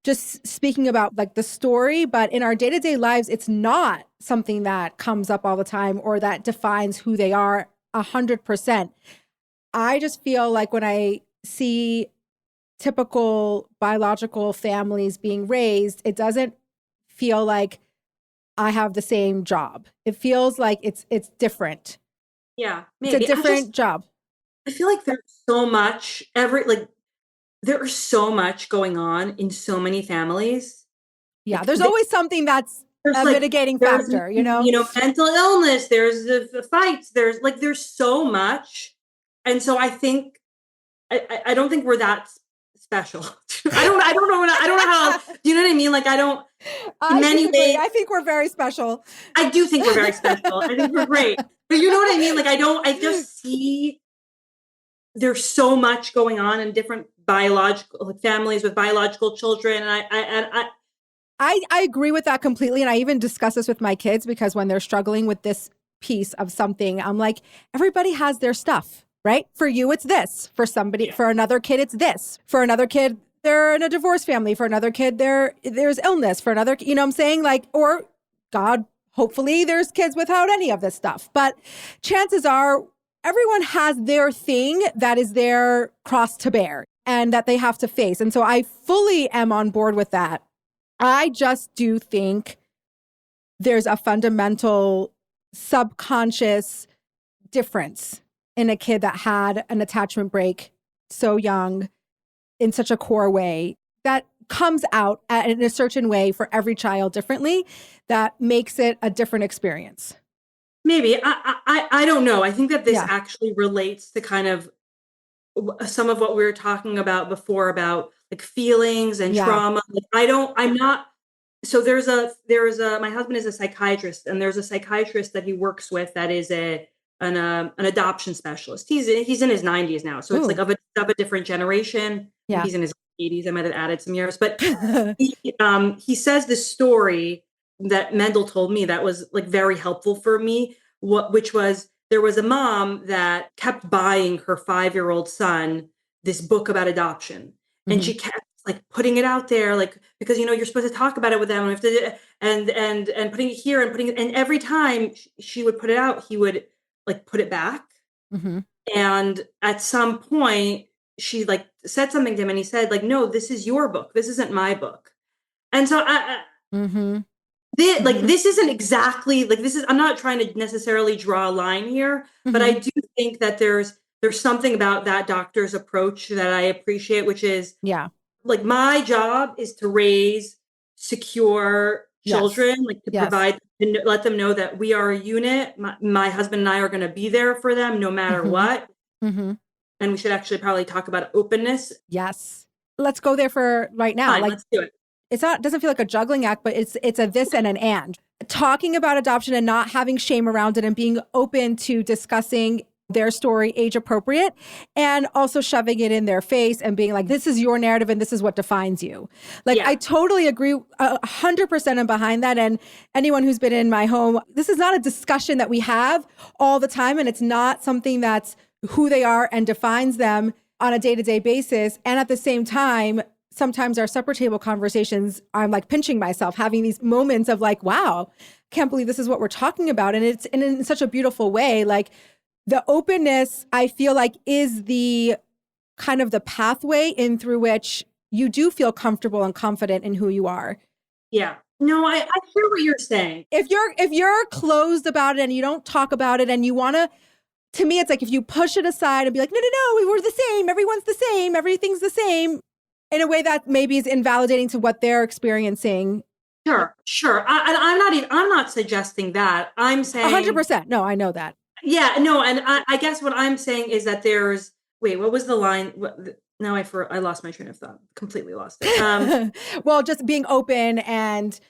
just speaking about like the story. But in our day-to-day lives, it's not something that comes up all the time or that defines who they are 100%. I just feel like when I see typical biological families being raised, it doesn't feel like I have the same job. It feels like it's different. Yeah, maybe. It's a different job. I feel like there's so much there is so much going on in so many families. Yeah, there's always something that's a mitigating factor, you know? You know, mental illness, there's the fights, there's so much. And so I think I don't think we're that special. I don't know how, do you know what I mean? Like in many ways, I think we're very special. I do think we're very special. I think we're great. But you know what I mean? Like I just see there's so much going on in different biological families with biological children. And I agree with that completely. And I even discuss this with my kids because when they're struggling with this piece of something, I'm like, everybody has their stuff. Right? For you, it's this. For somebody, for another kid, it's this. For another kid, they're in a divorce family. For another kid, there's illness. For another, you know what I'm saying? Like, or God, hopefully there's kids without any of this stuff. But chances are everyone has their thing that is their cross to bear and that they have to face. And so I fully am on board with that. I just do think there's a fundamental subconscious difference in a kid that had an attachment break so young in such a core way that comes out in a certain way for every child differently that makes it a different experience. Maybe. I don't know. I think that this actually relates to kind of some of what we were talking about before about like feelings and trauma. Like so my husband is a psychiatrist, and there's a psychiatrist that he works with that is an adoption specialist. He's in his 90s now, so it's like of a different generation. He's in his 80s. I might have added some years, but he says this story that Mendel told me that was like very helpful for me. Which was there was a mom that kept buying her 5-year-old son this book about adoption, and she kept like putting it out there, like because you're supposed to talk about it with them, and we have to, and putting it here and putting it, and every time she would put it out, he would like put it back. And at some point she like said something to him and he said like, no, this is your book. This isn't my book. And so this isn't exactly like, I'm not trying to necessarily draw a line here, but I do think that there's something about that doctor's approach that I appreciate, which is like my job is to raise secure children, like to provide and let them know that we are a unit. My husband and I are going to be there for them no matter what. And we should actually probably talk about openness. Yes. Let's go there for right now. Fine, like, let's do it. Doesn't feel like a juggling act, but it's a this and an and. Talking about adoption and not having shame around it and being open to discussing their story age appropriate, and also shoving it in their face and being like, this is your narrative and this is what defines you. Like, I totally agree 100% I'm behind that. And anyone who's been in my home, this is not a discussion that we have all the time. And it's not something that's who they are and defines them on a day-to-day basis. And at the same time, sometimes our supper table conversations, I'm like pinching myself, having these moments of like, wow, can't believe this is what we're talking about. And it's in such a beautiful way. Like, the openness, I feel like, is the kind of the pathway in through which you do feel comfortable and confident in who you are. Yeah. No, I hear what you're saying. If you're closed about it and you don't talk about it and you want to me, it's like if you push it aside and be like, no, we're the same. Everyone's the same. Everything's the same, in a way that maybe is invalidating to what they're experiencing. Sure. I'm not suggesting that. I'm saying 100%. No, I know that. Yeah, no, and I guess what I'm saying is that what was the line? Now I lost my train of thought. Completely lost it. Well, just being open and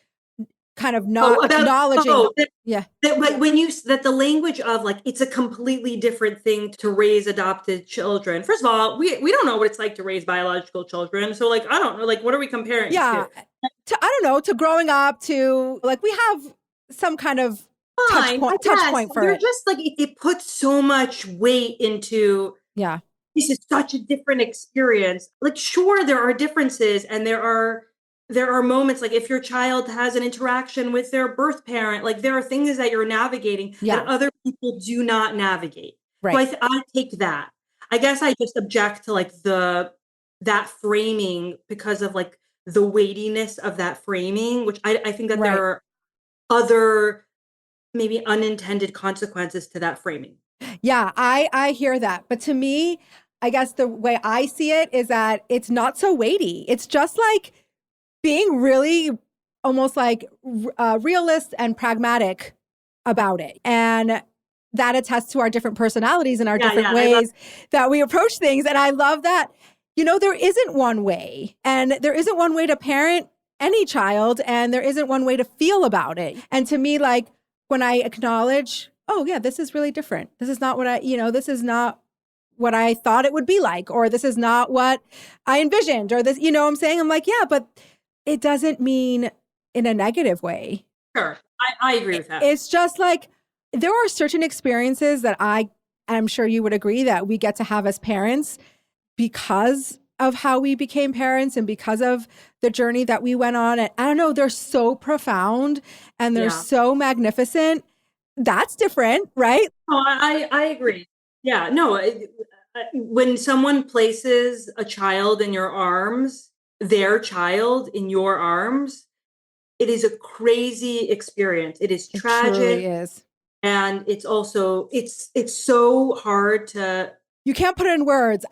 kind of not acknowledging. That the language of like, it's a completely different thing to raise adopted children. First of all, we don't know what it's like to raise biological children. So like, I don't know, like, what are we comparing to? I don't know, to growing up, to like, we have some kind of touch point for They're it. Just like, it puts so much weight into, this is such a different experience. Like, sure, there are differences, and there are moments, like if your child has an interaction with their birth parent, like there are things that you're navigating that other people do not navigate. Right. So I take that. I guess I just object to like that framing because of like the weightiness of that framing, which I think that there are other maybe unintended consequences to that framing. Yeah, I hear that. But to me, I guess the way I see it is that it's not so weighty. It's just like being really almost like realist and pragmatic about it. And that attests to our different personalities and our different ways that we approach things. And I love that, there isn't one way, and there isn't one way to parent any child, and there isn't one way to feel about it. And to me, like, when I acknowledge, oh yeah, this is really different. This is not what this is not what I thought it would be like, or this is not what I envisioned, or this, what I'm saying? I'm like, yeah, but it doesn't mean in a negative way. Sure. I agree with that. It's just like, there are certain experiences that I'm sure you would agree that we get to have as parents because of how we became parents and because of the journey that we went on. And I don't know, they're so profound and they're so magnificent. That's different, right? Oh, I agree. Yeah, no, when someone places a child in your arms, their child in your arms, it is a crazy experience. It is tragic. It truly is. And it's also, it's so hard to... You can't put it in words.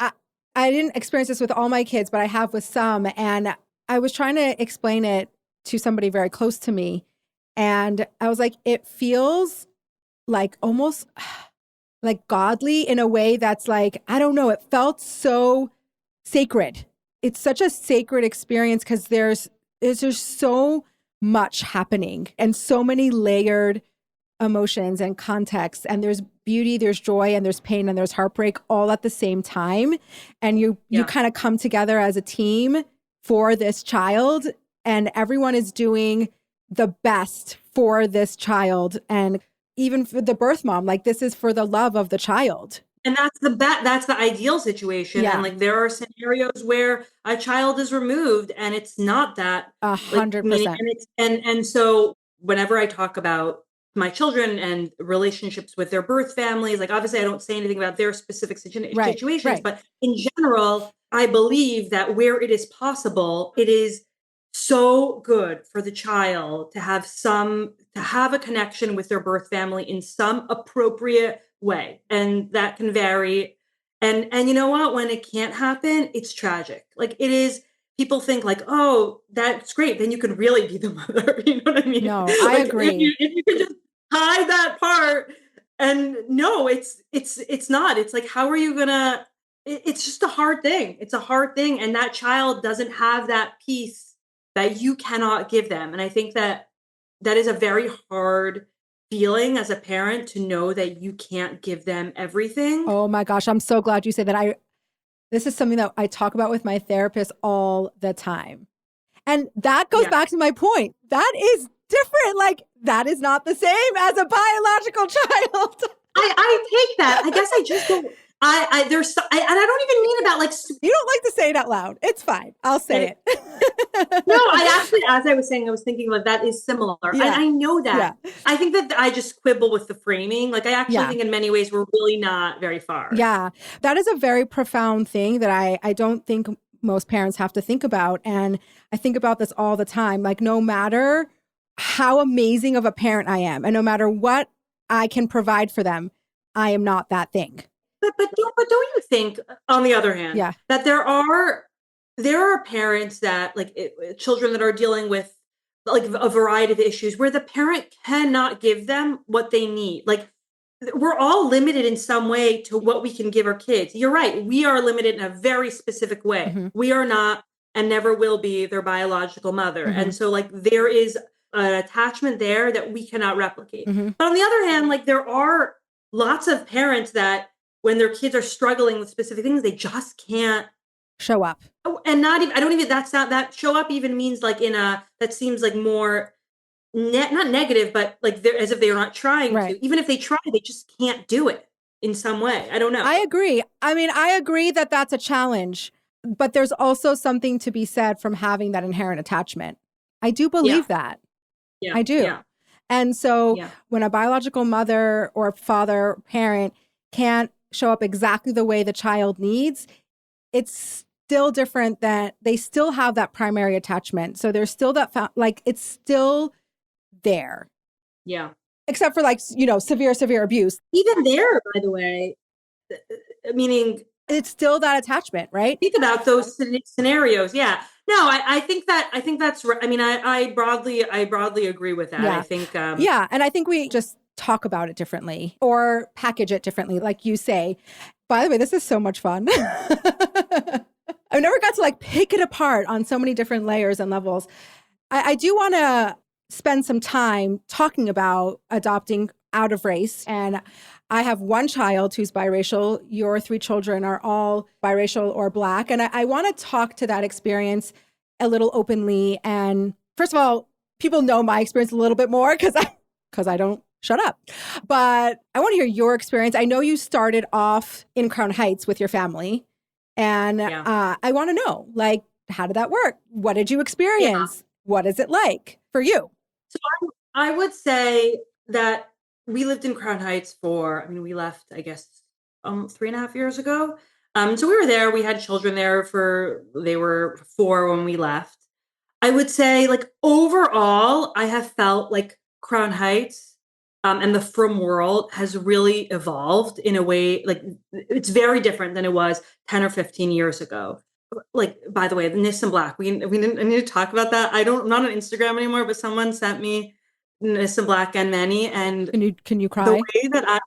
I didn't experience this with all my kids, but I have with some. And I was trying to explain it to somebody very close to me. And I was like, it feels like almost like godly in a way that's like, I don't know, it felt so sacred. It's such a sacred experience because there's so much happening and so many layered emotions and contexts, and there's beauty, there's joy, and there's pain, and there's heartbreak all at the same time. And you kind of come together as a team for this child, and everyone is doing the best for this child. And even for the birth mom, like, this is for the love of the child. And that's the ideal situation. Yeah. And like, there are scenarios where a child is removed and it's not that 100%. And so whenever I talk about my children and relationships with their birth families, like, obviously I don't say anything about their specific situations, but in general, I believe that where it is possible, it is so good for the child to have a connection with their birth family in some appropriate way. And that can vary. And you know what? When it can't happen, it's tragic. Like, it is, people think like, oh, that's great, then you can really be the mother. You know what I mean? No, I agree. If you can just hide that part. And no, it's not. It's like, how are you gonna, it's just a hard thing. It's a hard thing. And that child doesn't have that piece that you cannot give them. And I think that is a very hard feeling as a parent to know that you can't give them everything. Oh my gosh, I'm so glad you said that. This is something that I talk about with my therapist all the time. And that goes back to my point. That is different. Like, that is not the same as a biological child. I take that. I guess I just don't. And I don't even mean about like. You don't like to say it out loud. It's fine. I'll say it. No, I actually, as I was saying, I was thinking like that is similar. Yeah. And I know that. Yeah. I think that I just quibble with the framing. Like I actually think in many ways we're really not very far. Yeah. That is a very profound thing that I don't think most parents have to think about. And I think about this all the time. Like, no matter how amazing of a parent I am, and no matter what I can provide for them, I am not that thing. But don't you think, on the other hand, that there are parents that children that are dealing with like a variety of issues where the parent cannot give them what they need. Like we're all limited in some way to what we can give our kids. You're right. We are limited in a very specific way. Mm-hmm. We are not and never will be their biological mother. Mm-hmm. And so like there is an attachment there that we cannot replicate. Mm-hmm. But on the other hand, like there are lots of parents that when their kids are struggling with specific things, they just can't show up. Oh, and not even, I don't even, that's not, that show up even means like that seems like more not negative, but like they're as if they are not trying to. Even if they try, they just can't do it in some way. I don't know. I agree. I mean, I agree that that's a challenge, but there's also something to be said from having that inherent attachment. I do believe that. Yeah. I do. Yeah. And so when a biological mother or father, parent can't show up exactly the way the child needs, it's still different that they still have that primary attachment. So there's still that, it's still there. Yeah. Except for severe abuse. Even there, by the way, meaning it's still that attachment, right? Think about those scenarios. Yeah. No, I think that's right. I mean, I broadly agree with that. Yeah. I think. And I think we just talk about it differently or package it differently, like you say. By the way, this is so much fun. I've never got to pick it apart on so many different layers and levels. I do want to spend some time talking about adopting out of race. And I have one child who's biracial. Your 3 children are all biracial or Black. And I want to talk to that experience a little openly. And first of all, people know my experience a little bit more because I don't shut up. But I want to hear your experience. I know you started off in Crown Heights with your family. And I want to know, how did that work? What did you experience? Yeah. What is it like for you? So I would say that we lived in Crown Heights we left, I guess, 3.5 years ago. So we were there. We had children there they were 4 when we left. I would say, overall, I have felt like Crown Heights and the frum world has really evolved in a way, it's very different than it was 10 or 15 years ago. By the way, the Nis and Black, I need to talk about that. I'm not on Instagram anymore, but someone sent me Nis and Black and Manny, and can you cry? The way that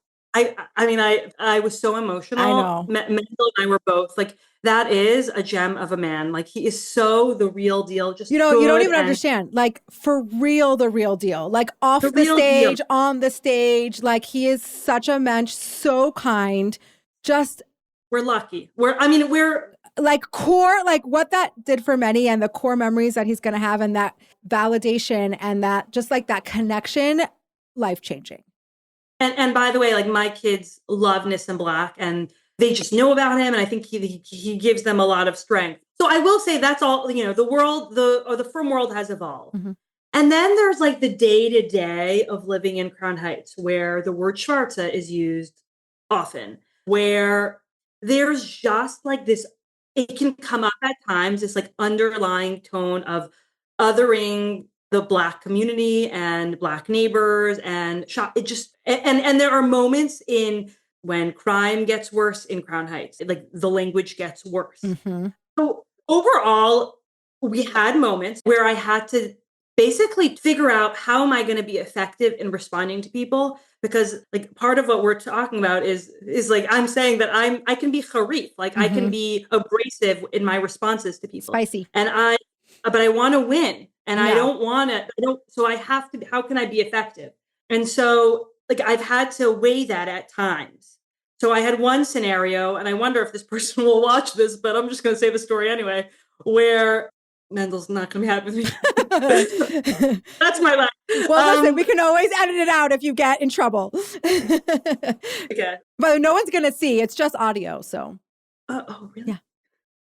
I was so emotional. I know. Mendel and I were both that is a gem of a man. He is so the real deal. Just you don't even understand. For real, the real deal. Off the stage, on the stage. He is such a mensch, so kind. Just we're lucky. We're core, what that did for many and the core memories that he's going to have and that validation and that just that connection, life-changing. And by the way, my kids love Nis and Black and they just know about him. And I think he gives them a lot of strength. So I will say that's all, the frum world has evolved. Mm-hmm. And then there's the day-to-day of living in Crown Heights where the word Schwarze is used often, where there's just this, it can come up at times, this underlying tone of othering the Black community and Black neighbors and it just, and there are moments when crime gets worse in Crown Heights, the language gets worse. Mm-hmm. So overall, we had moments where I had to basically figure out how am I going to be effective in responding to people? Because part of what we're talking about is I'm saying that I can be harif, mm-hmm. I can be abrasive in my responses to people. Spicy. But I want to win and I don't want to, so I have to, how can I be effective? And so like I've had to weigh that at times. So I had one scenario, and I wonder if this person will watch this, but I'm just going to say the story anyway, where Mendel's not going to be happy with me. That's my life. Well, listen, we can always edit it out if you get in trouble. Okay. But no one's going to see. It's just audio, so. Oh, really?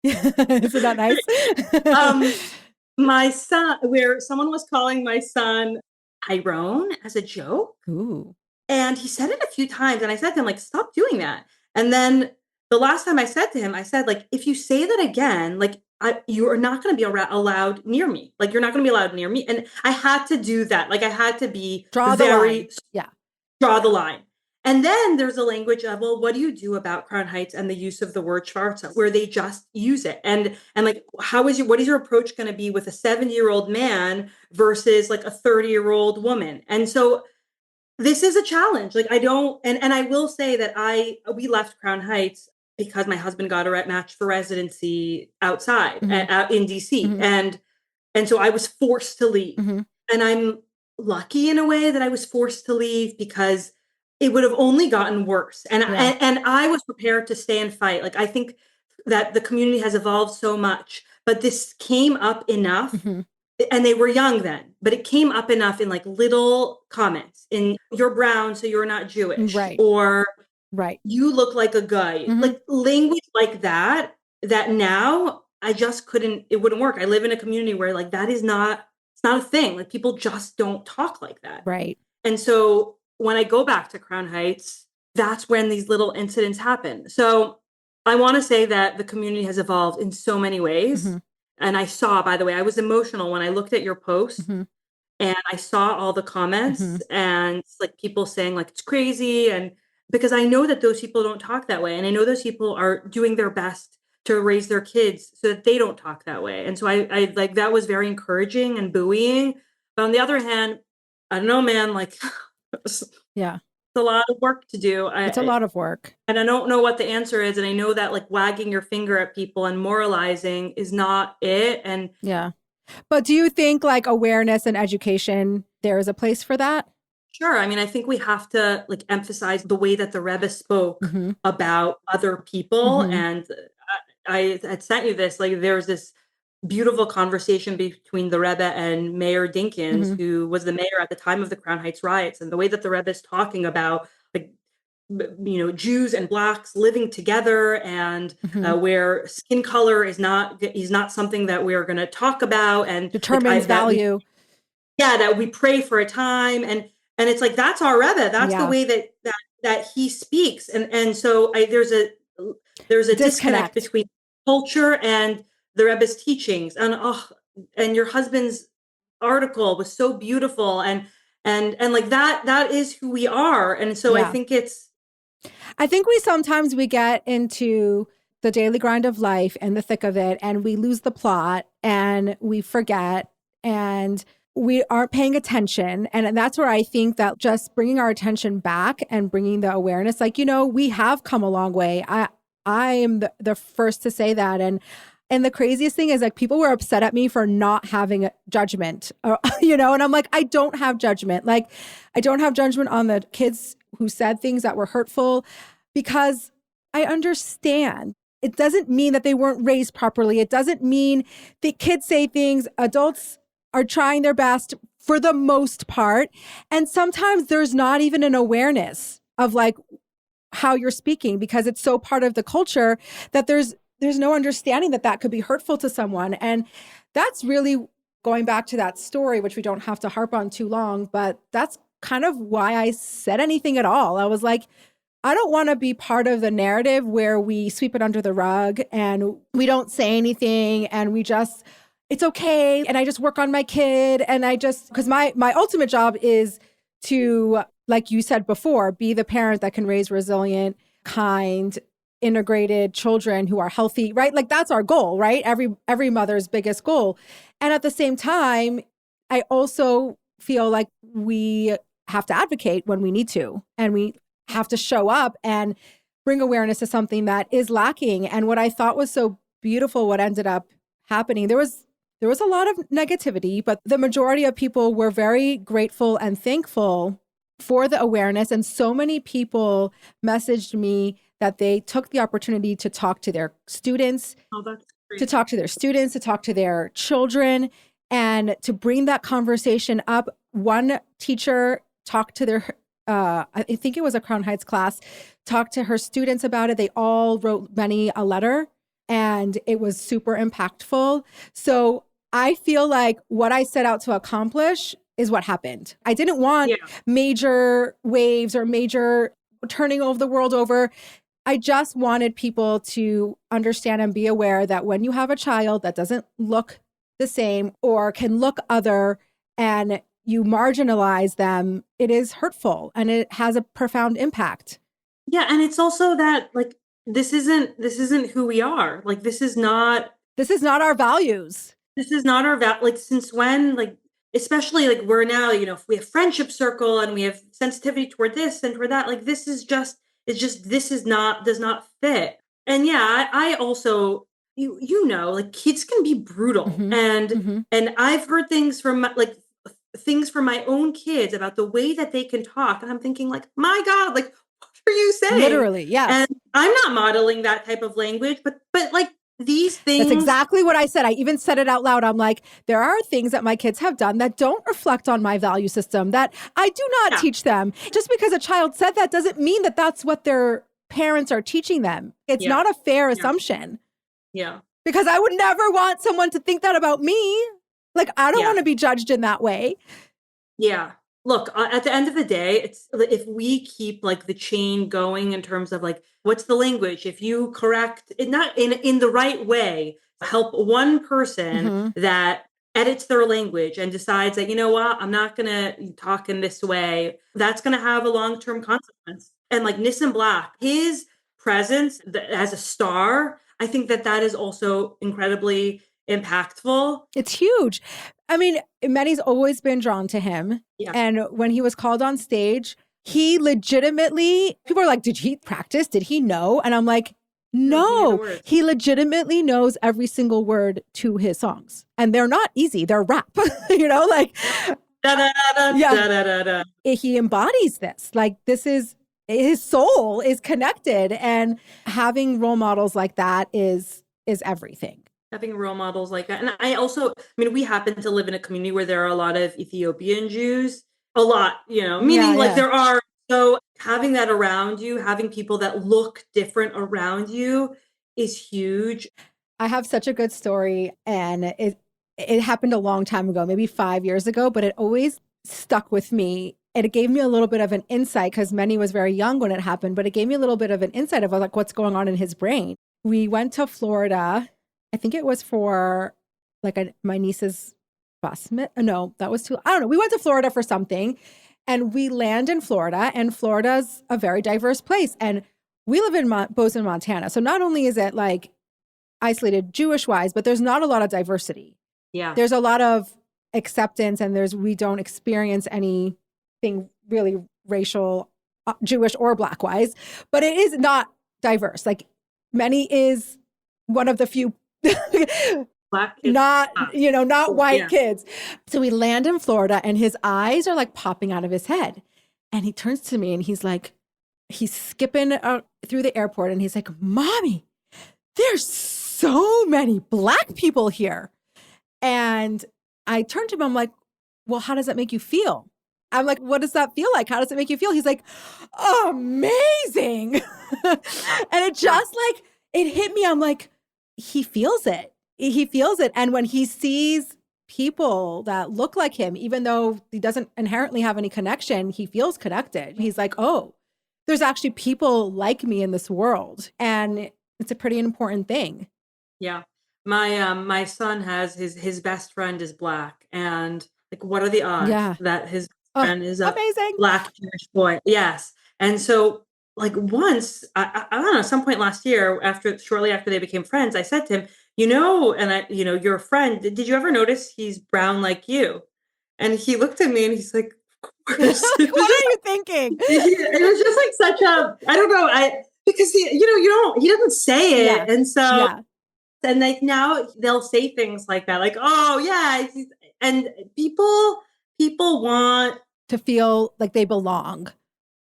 Yeah. Isn't that nice? My son, where someone was calling my son Tyrone as a joke. Ooh. And he said it a few times. And I said to him, like, stop doing that. And then the last time I said to him, I said, like, if you say that again, like, you are not going to be allowed near me. Like, you're not going to be allowed near me. And I had to do that. Like, I had to be draw the line. Draw the line. And then there's a language of, well, what do you do about Crown Heights and the use of the word schwarza, where they just use it? And like, what is your approach going to be with a 70-year-old man versus like a 30-year-old woman? And so this is a challenge. Like, I don't, and I will say that we left Crown Heights because my husband got a match for residency outside in DC. Mm-hmm. And so I was forced to leave. Mm-hmm. And I'm lucky in a way that I was forced to leave because it would have only gotten worse. And I was prepared to stay and fight. Like, I think that the community has evolved so much, but this came up enough. Mm-hmm. And they were young then, but it came up enough in like little comments in, you're brown, so you're not Jewish. Right. Or you look like a guy. Mm-hmm. Like language like that now I just couldn't, it wouldn't work. I live in a community where like that is not, it's not a thing. Like people just don't talk like that. Right. And so when I go back to Crown Heights, that's when these little incidents happen. So I want to say that the community has evolved in so many ways. Mm-hmm. And I saw, by the way, I was emotional when I looked at your post. Mm-hmm. And I saw all the comments. Mm-hmm. And like people saying like, it's crazy. And because I know that those people don't talk that way. And I know those people are doing their best to raise their kids so that they don't talk that way. And so I like, that was very encouraging and buoying. But on the other hand, I don't know, man, like, yeah, it's a lot of work to do. It's a lot of work. And I don't know what the answer is. And I know that like wagging your finger at people and moralizing is not it. And yeah. But do you think like awareness and education, there is a place for that? Sure. I mean, I think we have to like emphasize the way that the Rebbe spoke mm-hmm. about other people. Mm-hmm. And I had sent you this, like there's this beautiful conversation between the Rebbe and Mayor Dinkins, mm-hmm. who was the mayor at the time of the Crown Heights riots, and the way that the Rebbe is talking about like, you know, Jews and Blacks living together, and mm-hmm. Where skin color is not something that we're going to talk about, and determines value. That we pray for a time, and it's like that's our Rebbe. That's the way that he speaks, and so there's a disconnect between culture and the Rebbe's teachings. And your husband's article was so beautiful, and like that is who we are. And so I think we sometimes we get into the daily grind of life and the thick of it, and we lose the plot and we forget and we aren't paying attention. And that's where I think that just bringing our attention back and bringing the awareness, like, you know, we have come a long way. I am the first to say that. And the craziest thing is like people were upset at me for not having a judgment, you know, and I'm like, I don't have judgment. Like I don't have judgment on the kids who said things that were hurtful because I understand. It doesn't mean that they weren't raised properly. It doesn't mean the kids say things, adults are trying their best for the most part. And sometimes there's not even an awareness of like how you're speaking because it's so part of the culture that there's no understanding that could be hurtful to someone. And that's really going back to that story, which we don't have to harp on too long, but that's kind of why I said anything at all. I was like, I don't want to be part of the narrative where we sweep it under the rug and we don't say anything and we just, it's okay. And I just work on my kid. And because my ultimate job is to, like you said before, be the parent that can raise resilient, kind, integrated children who are healthy, right? Like that's our goal, right? Every mother's biggest goal. And at the same time, I also feel like we have to advocate when we need to, and we have to show up and bring awareness to something that is lacking. And what I thought was so beautiful, what ended up happening, there was a lot of negativity, but the majority of people were very grateful and thankful for the awareness. And so many people messaged me that they took the opportunity to talk to their students, to talk to their children, and to bring that conversation up. One teacher talked to their, I think it was a Crown Heights class, talked to her students about it. They all wrote Benny a letter, and it was super impactful. So I feel like what I set out to accomplish is what happened. I didn't want major waves or major turning of the world over. I just wanted people to understand and be aware that when you have a child that doesn't look the same or can look other and you marginalize them, it is hurtful and it has a profound impact. Yeah. And it's also that like, this isn't who we are. Like, this is not our values. This is not our like, since when, like, especially like we're now, we have friendship circle and we have sensitivity toward this and toward that. Like, this is just, does not fit. And yeah, I also, like kids can be brutal. And I've heard things from my own kids about the way that they can talk. And I'm thinking like, my God, like, what are you saying? Literally, yes. And I'm not modeling that type of language, but like these things. That's exactly what I said. I even said it out loud. I'm like, there are things that my kids have done that don't reflect on my value system, that I do not teach them. Just because a child said that doesn't mean that that's what their parents are teaching them. It's not a fair assumption. Yeah. Because I would never want someone to think that about me. Like, I don't want to be judged in that way. Yeah. Look, at the end of the day, it's if we keep like the chain going in terms of like, what's the language? If you correct it, not in the right way, help one person that edits their language and decides that, you know what, I'm not going to talk in this way. That's going to have a long-term consequence. And like Nissan Black, his presence as a star, I think that is also incredibly impactful. It's huge. I mean, Manny's always been drawn to him. Yeah. And when he was called on stage, he legitimately, people are like, did he practice? Did he know? And I'm like, no, he legitimately knows every single word to his songs. And they're not easy. They're rap, like, he embodies this. Like, this is, his soul is connected. And having role models like that is everything. Having role models like that. And we happen to live in a community where there are a lot of Ethiopian Jews, a lot, meaning there are. So having that around you, having people that look different around you is huge. I have such a good story, and it happened a long time ago, maybe 5 years ago, but it always stuck with me. And it gave me a little bit of an insight because Manny was very young when it happened, but it gave me a little bit of an insight of like what's going on in his brain. We went to Florida. I think it was for like my niece's bus. No, that was I don't know. We went to Florida for something, and we land in Florida, and Florida's a very diverse place. And we live in Bozeman, Montana. So not only is it like isolated Jewish wise, but there's not a lot of diversity. Yeah. There's a lot of acceptance, and we don't experience anything really racial, Jewish or Black wise, but it is not diverse. Like Manny is one of the few Black kids. not white kids. So we land in Florida, and his eyes are like popping out of his head. And he turns to me and he's skipping through the airport, and he's like, "Mommy, there's so many Black people here." And I turned to him, I'm like, "Well, how does that make you feel?" I'm like, "What does that feel like? How does it make you feel?" He's like, "Amazing." And it just like, it hit me. I'm like, he feels it. He feels it. And when he sees people that look like him, even though he doesn't inherently have any connection, he feels connected. He's like, oh, there's actually people like me in this world. And it's a pretty important thing. Yeah. My son has his best friend is Black. And like, what are the odds that his friend is a amazing Black Jewish boy? Yes. And so like once, I don't know, at some point last year, shortly after they became friends, I said to him, you're a friend. Did you ever notice he's brown like you? And he looked at me and he's like, of course. What are you thinking? It was just like such a, I don't know, because he doesn't say it. And so, and like now they'll say things like that, like, oh yeah. And people want to feel like they belong.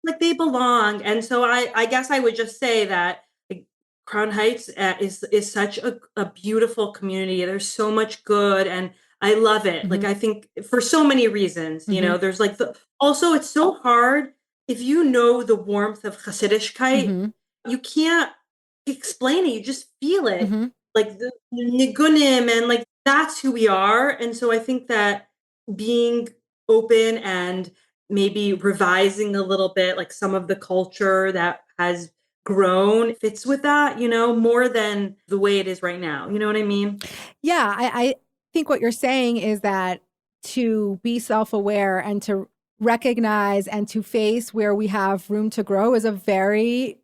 Like they belong. And so I guess I would just say that like, Crown Heights is such a beautiful community. There's so much good and I love it. Like I think for so many reasons, you know, there's like also it's so hard if you know the warmth of Hasidishkeit, you can't explain it. You just feel it. Like the nigunim and like that's who we are. And so I think that being open and maybe revising a little bit like some of the culture that has grown fits with that, you know, more than the way it is right now. You know what I mean? Yeah, I think what you're saying is that to be self-aware and to recognize and to face where we have room to grow is a very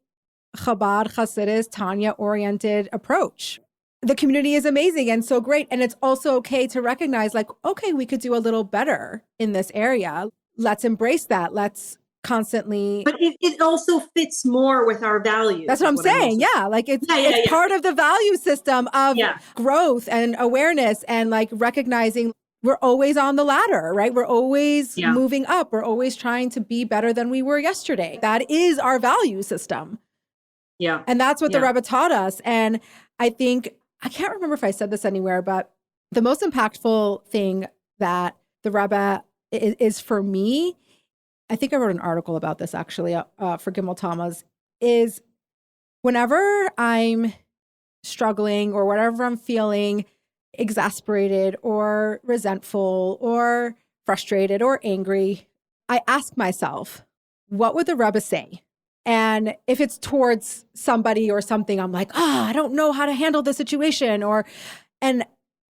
Chabad, Hasidus, Tanya-oriented approach. The community is amazing and so great. And it's also okay to recognize like, okay, we could do a little better in this area. Let's embrace that. Let's constantly. But it also fits more with our values. That's what I'm saying. Yeah. Like it's part of the value system of growth and awareness and like recognizing we're always on the ladder, right? We're always moving up. We're always trying to be better than we were yesterday. That is our value system. Yeah. And that's what the Rebbe taught us. And I think, I can't remember if I said this anywhere, but the most impactful thing that the Rebbe is for me, I think I wrote an article about this actually for Gimel Tammuz, is whenever I'm struggling or whatever I'm feeling exasperated or resentful or frustrated or angry, I ask myself, what would the Rebbe say? And if it's towards somebody or something, I'm like, I don't know how to handle the situation. And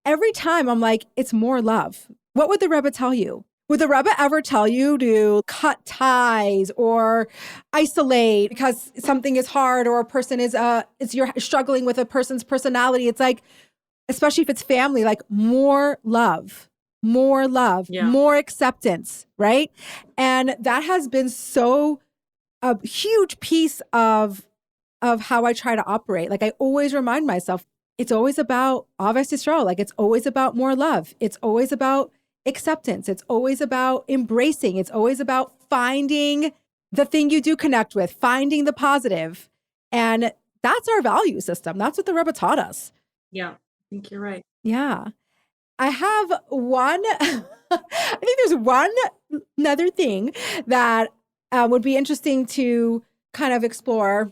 every time I'm like, it's more love. What would the Rebbe tell you? Would the Rebbe ever tell you to cut ties or isolate because something is hard or a person you're struggling with a person's personality? It's like, especially if it's family, like more love, more acceptance, right? And that has been a huge piece of how I try to operate. Like I always remind myself, it's always about Avos Yisrael. Like it's always about more love. It's always about acceptance. It's always about embracing. It's always about finding the thing you do connect with, finding the positive. And that's our value system. That's what the Rebbe taught us. Yeah, I think you're right. Yeah. I have I think there's another thing that would be interesting to kind of explore.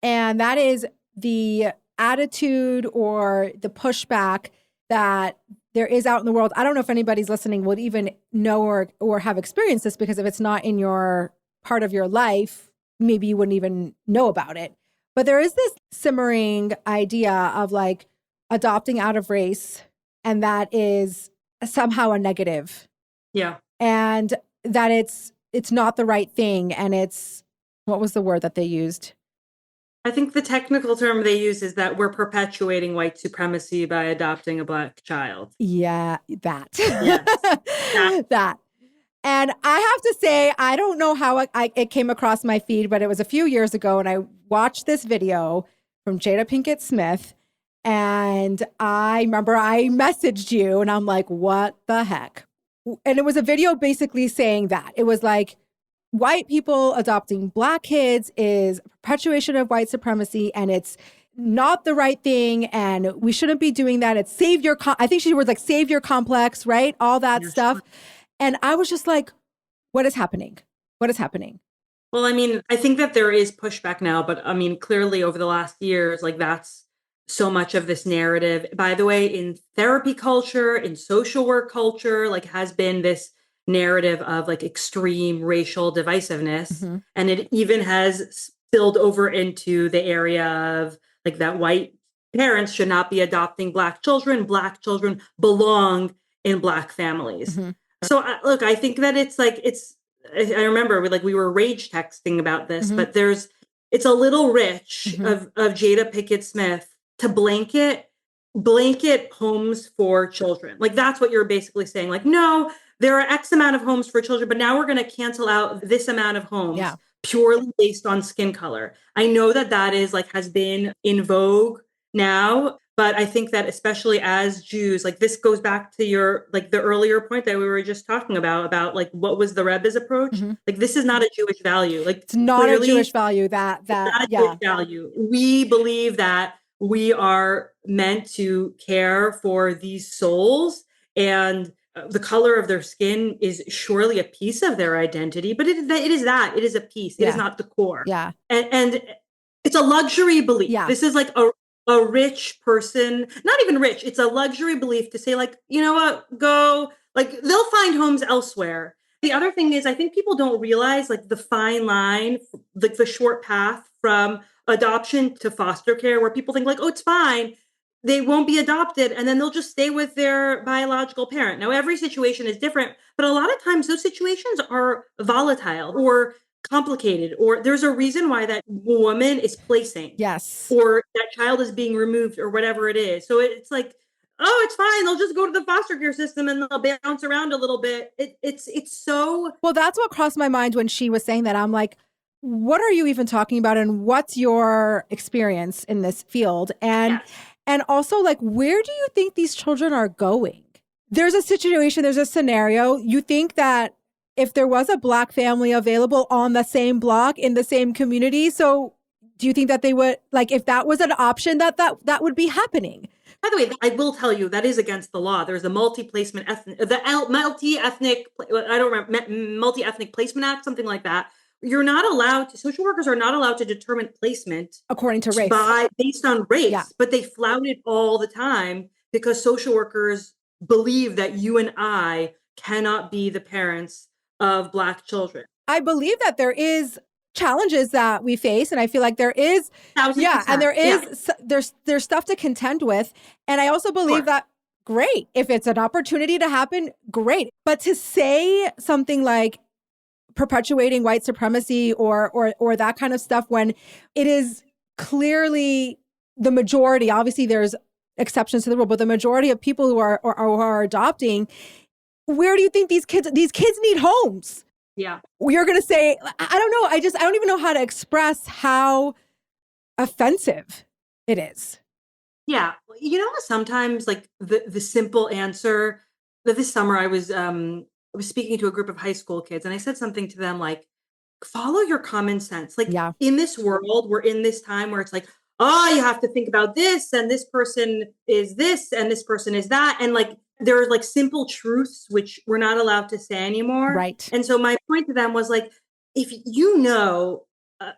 And that is the attitude or the pushback that there is out in the world. I don't know if anybody's listening would even know or have experienced this, because if it's not in your part of your life, maybe you wouldn't even know about it. But there is this simmering idea of like adopting out of race, and that is somehow a negative. Yeah. And that it's not the right thing. And what was the word that they used? I think the technical term they use is that we're perpetuating white supremacy by adopting a Black child. Yeah, that. Yes. That. And I have to say, I don't know how it came across my feed, but it was a few years ago, and I watched this video from Jada Pinkett Smith, and I remember I messaged you, and I'm like, what the heck? And it was a video basically saying that. It was like, white people adopting Black kids is a perpetuation of white supremacy, and it's not the right thing, and we shouldn't be doing that. It's savior. I think she was like savior complex, right? All that stuff. And I was just like, what is happening? What is happening? Well, I mean, I think that there is pushback now, but I mean, clearly over the last years, like that's so much of this narrative. By the way, in therapy culture, in social work culture, like has been this narrative of like extreme racial divisiveness. Mm-hmm. And it even has spilled over into the area of like that white parents should not be adopting Black children. Black children belong in Black families. Mm-hmm. So look, I think that I remember we were rage texting about this, mm-hmm. but it's a little rich mm-hmm. of Jada Pinkett Smith to blanket homes for children. Like that's what you're basically saying. Like, no, there are X amount of homes for children, but now we're going to cancel out this amount of homes purely based on skin color. I know that is like has been in vogue now, But I think that especially as Jews, like this goes back to your, like the earlier point that we were just talking about like what was the Rebbe's approach? Like this is not a Jewish value. Like it's not a Jewish value that not a yeah. Jewish value. We believe that we are meant to care for these souls, and the color of their skin is surely a piece of their identity, but it is a piece. It is not the core. Yeah. And it's a luxury belief. Yeah. This is like a rich person, not even rich. It's a luxury belief to say like, you know what, go, like they'll find homes elsewhere. The other thing is I think people don't realize like the fine line, like the short path from adoption to foster care, where people think like, oh, it's fine, they won't be adopted, and then they'll just stay with their biological parent. Now, every situation is different, but a lot of times those situations are volatile or complicated, or there's a reason why that woman is placing. Yes. Or that child is being removed or whatever it is. So it's like, oh, it's fine. They'll just go to the foster care system and they'll bounce around a little bit. It's so. Well, that's what crossed my mind when she was saying that. I'm like, what are you even talking about? And what's your experience in this field? And also, like, where do you think these children are going? There's a situation, there's a scenario. You think that if there was a Black family available on the same block in the same community, so do you think that they would, like, if that was an option, that would be happening? By the way, I will tell you that is against the law. There's a multi-ethnic placement act, something like that. You're not allowed to, social workers are not allowed to determine placement according to race, based on race, but they flout it all the time because social workers believe that you and I cannot be the parents of Black children. I believe that there is challenges that we face, and I feel like there is, and there is, there's stuff to contend with, and I also believe that great, if it's an opportunity to happen, great, but to say something like perpetuating white supremacy or that kind of stuff when it is clearly the majority, obviously there's exceptions to the rule, but the majority of people who are adopting, where do you think these kids need homes? Yeah. You're going to say, I don't know. I don't even know how to express how offensive it is. Yeah. You know, sometimes like the simple answer that this summer I was speaking to a group of high school kids, and I said something to them like, follow your common sense. Like in this world, we're in this time where it's like, oh, you have to think about this, and this person is this, and this person is that. And like, there are like simple truths which we're not allowed to say anymore. Right. And so my point to them was like, if you know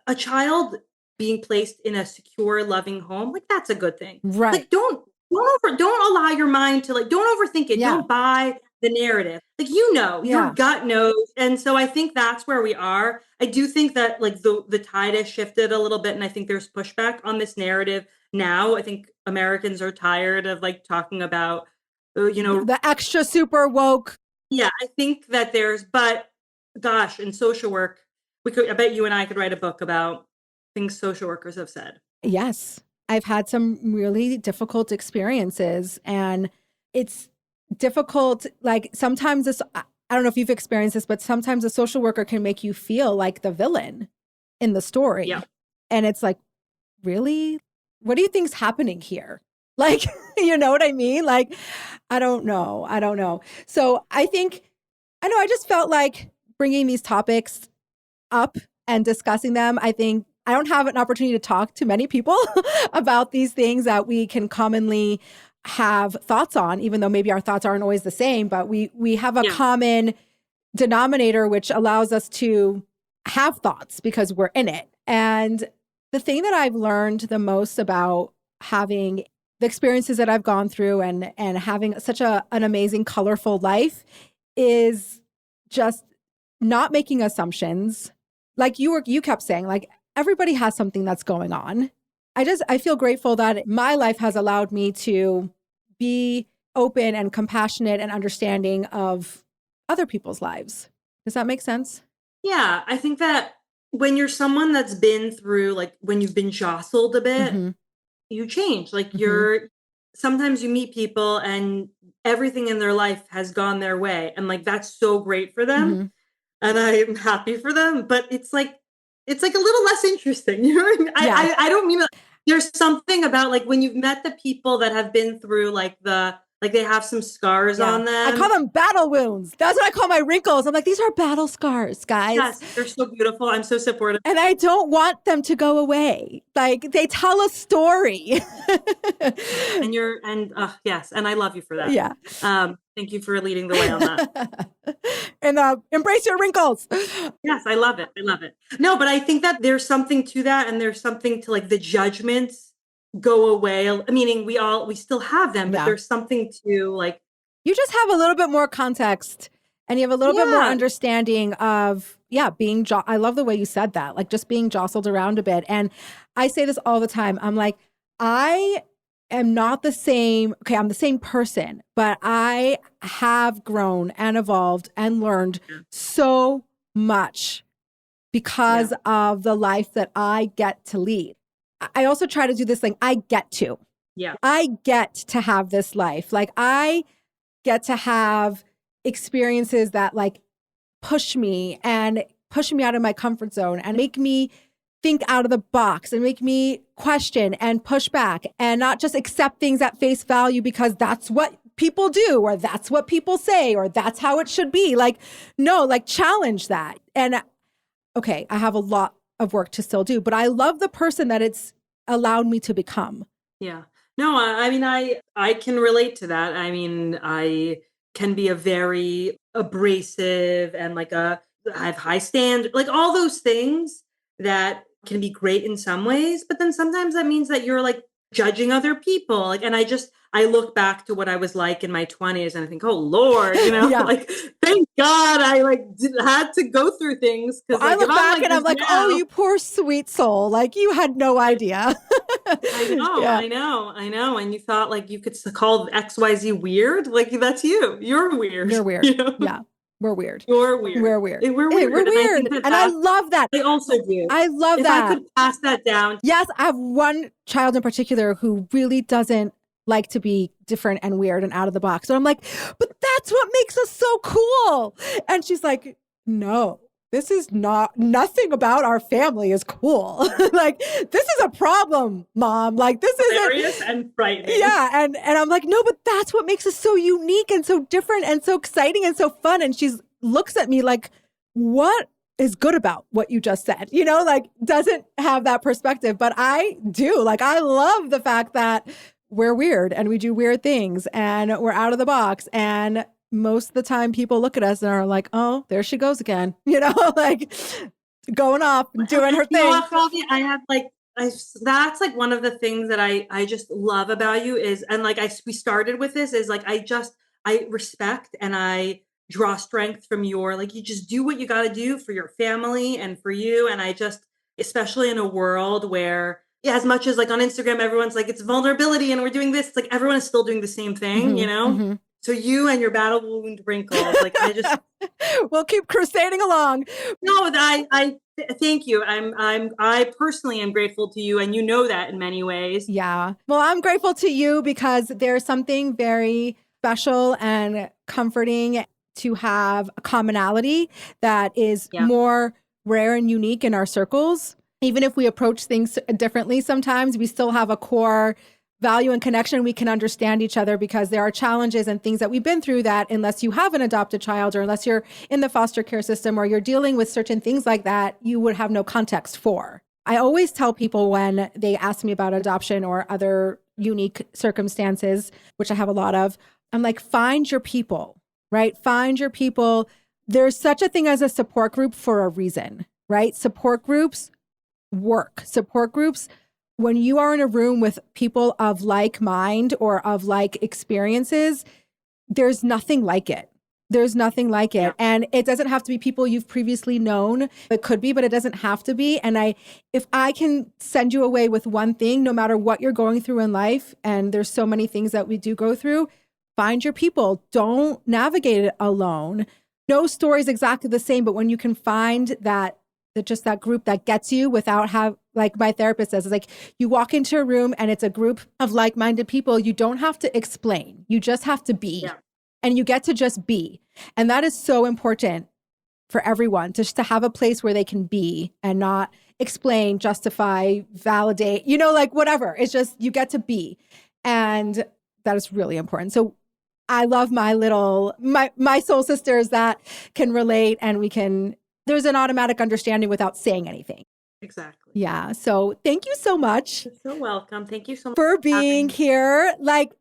a child being placed in a secure, loving home, like that's a good thing. Right. Like don't allow your mind to like, don't overthink it. Don't buy the narrative. Like, you know, your gut knows. And so I think that's where we are. I do think that like the tide has shifted a little bit. And I think there's pushback on this narrative now. I think Americans are tired of like talking about, the extra super woke. Yeah, I think that but gosh, in social work, I bet you and I could write a book about things social workers have said. Yes. I've had some really difficult experiences, and it's difficult. Like sometimes I don't know if you've experienced this, but sometimes a social worker can make you feel like the villain in the story. Yeah. And it's like, really? What do you think's happening here? Like, you know what I mean? Like, I don't know. So I just felt like bringing these topics up and discussing them. I think I don't have an opportunity to talk to many people about these things that we can commonly have thoughts on, even though maybe our thoughts aren't always the same, but we have a common denominator, which allows us to have thoughts because we're in it. And the thing that I've learned the most about having the experiences that I've gone through and having such an amazing, colorful life is just not making assumptions. Like you kept saying, like, everybody has something that's going on. I feel grateful that my life has allowed me to be open and compassionate and understanding of other people's lives. Does that make sense? Yeah, I think that when you're someone that's been through, like when you've been jostled a bit, you change. Like sometimes you meet people and everything in their life has gone their way. And like, that's so great for them. And I'm happy for them, but it's like a little less interesting. You know what I mean? I don't mean there's something about like when you've met the people that have been through like they have some scars on them. I call them battle wounds. That's what I call my wrinkles. I'm like, these are battle scars, guys. Yes, they're so beautiful. I'm so supportive. And I don't want them to go away. Like they tell a story. Yes, and I love you for that. Yeah. Thank you for leading the way on that. And embrace your wrinkles. Yes, I love it. I love it. No, but I think that there's something to that, and there's something to like the judgments go away. Meaning we still have them, but there's something to like. You just have a little bit more context, and you have a little bit more understanding of being. I love the way you said that, like just being jostled around a bit. And I say this all the time. I'm like, I am not the same. Okay, I'm the same person, but I have grown and evolved and learned so much because of the life that I get to lead. I also try to do this thing. I get to have this life. Like I get to have experiences that like push me out of my comfort zone and make me think out of the box and make me question and push back and not just accept things at face value because that's what people do or that's what people say or that's how it should be. Like, no, like challenge that. And okay, I have a lot of work to still do, but I love the person that it's allowed me to become. Yeah. No, I mean, I can relate to that. I mean, I can be a very abrasive and like I have high standard, like all those things that can be great in some ways, but then sometimes that means that you're like judging other people. Like, and I look back to what I was like in my 20s and I think, oh Lord, like, thank God I like had to go through things. Cause I look back and I'm like, oh, you poor sweet soul. Like you had no idea. I know. And you thought like you could call XYZ weird. Like that's you. You're weird. You're weird. Yeah. We're weird. You're weird. We're weird. We're weird. We're weird. And I love that. I also do. I love if that. I could pass that down. Yes. I have one child in particular who really doesn't like to be different and weird and out of the box. And I'm like, but that's what makes us so cool. And she's like, no, this is nothing about our family is cool. Like, this is a problem, Mom. Like, this is hilarious and frightening. Yeah. And I'm like, no, but that's what makes us so unique and so different and so exciting and so fun. And she looks at me like, what is good about what you just said? Like doesn't have that perspective, but I do. Like, I love the fact that we're weird and we do weird things and we're out of the box. And most of the time people look at us and are like, oh, there she goes again, like going off and doing her thing. I have like, that's like one of the things that I just love about you is, and like we started with this is like, I respect and I draw strength from your, like, you just do what you got to do for your family and for you. And I just, especially in a world where as much as like on Instagram, everyone's like, it's vulnerability and we're doing this. It's like, everyone is still doing the same thing, Mm-hmm. So you and your battle wound wrinkles, like I just, we'll keep crusading along. No, I thank you. I personally am grateful to you. And you know that in many ways. Yeah. Well, I'm grateful to you because there's something very special and comforting to have a commonality that is more rare and unique in our circles. Even if we approach things differently sometimes, we still have a core value and connection. We can understand each other because there are challenges and things that we've been through that unless you have an adopted child or unless you're in the foster care system or you're dealing with certain things like that, you would have no context for. I always tell people when they ask me about adoption or other unique circumstances, which I have a lot of, I'm like, find your people, right? Find your people. There's such a thing as a support group for a reason, right? Support groups work. Support groups, when you are in a room with people of like mind or of like experiences, there's nothing like it. There's nothing like it. And it doesn't have to be people you've previously known. It could be, but it doesn't have to be. And if I can send you away with one thing, no matter what you're going through in life, and there's so many things that we do go through, find your people. Don't navigate it alone. No story is exactly the same, but when you can find that group that gets you without like my therapist says, it's like you walk into a room and it's a group of like-minded people. You don't have to explain. You just have to be. Yeah. And you get to just be. And that is so important for everyone, just to have a place where they can be and not explain, justify, validate, like whatever. It's just, you get to be. And that is really important. So I love my soul sisters that can relate, and there's an automatic understanding without saying anything. Exactly. Yeah. So thank you so much. You're so welcome. Thank you so much for being here. Like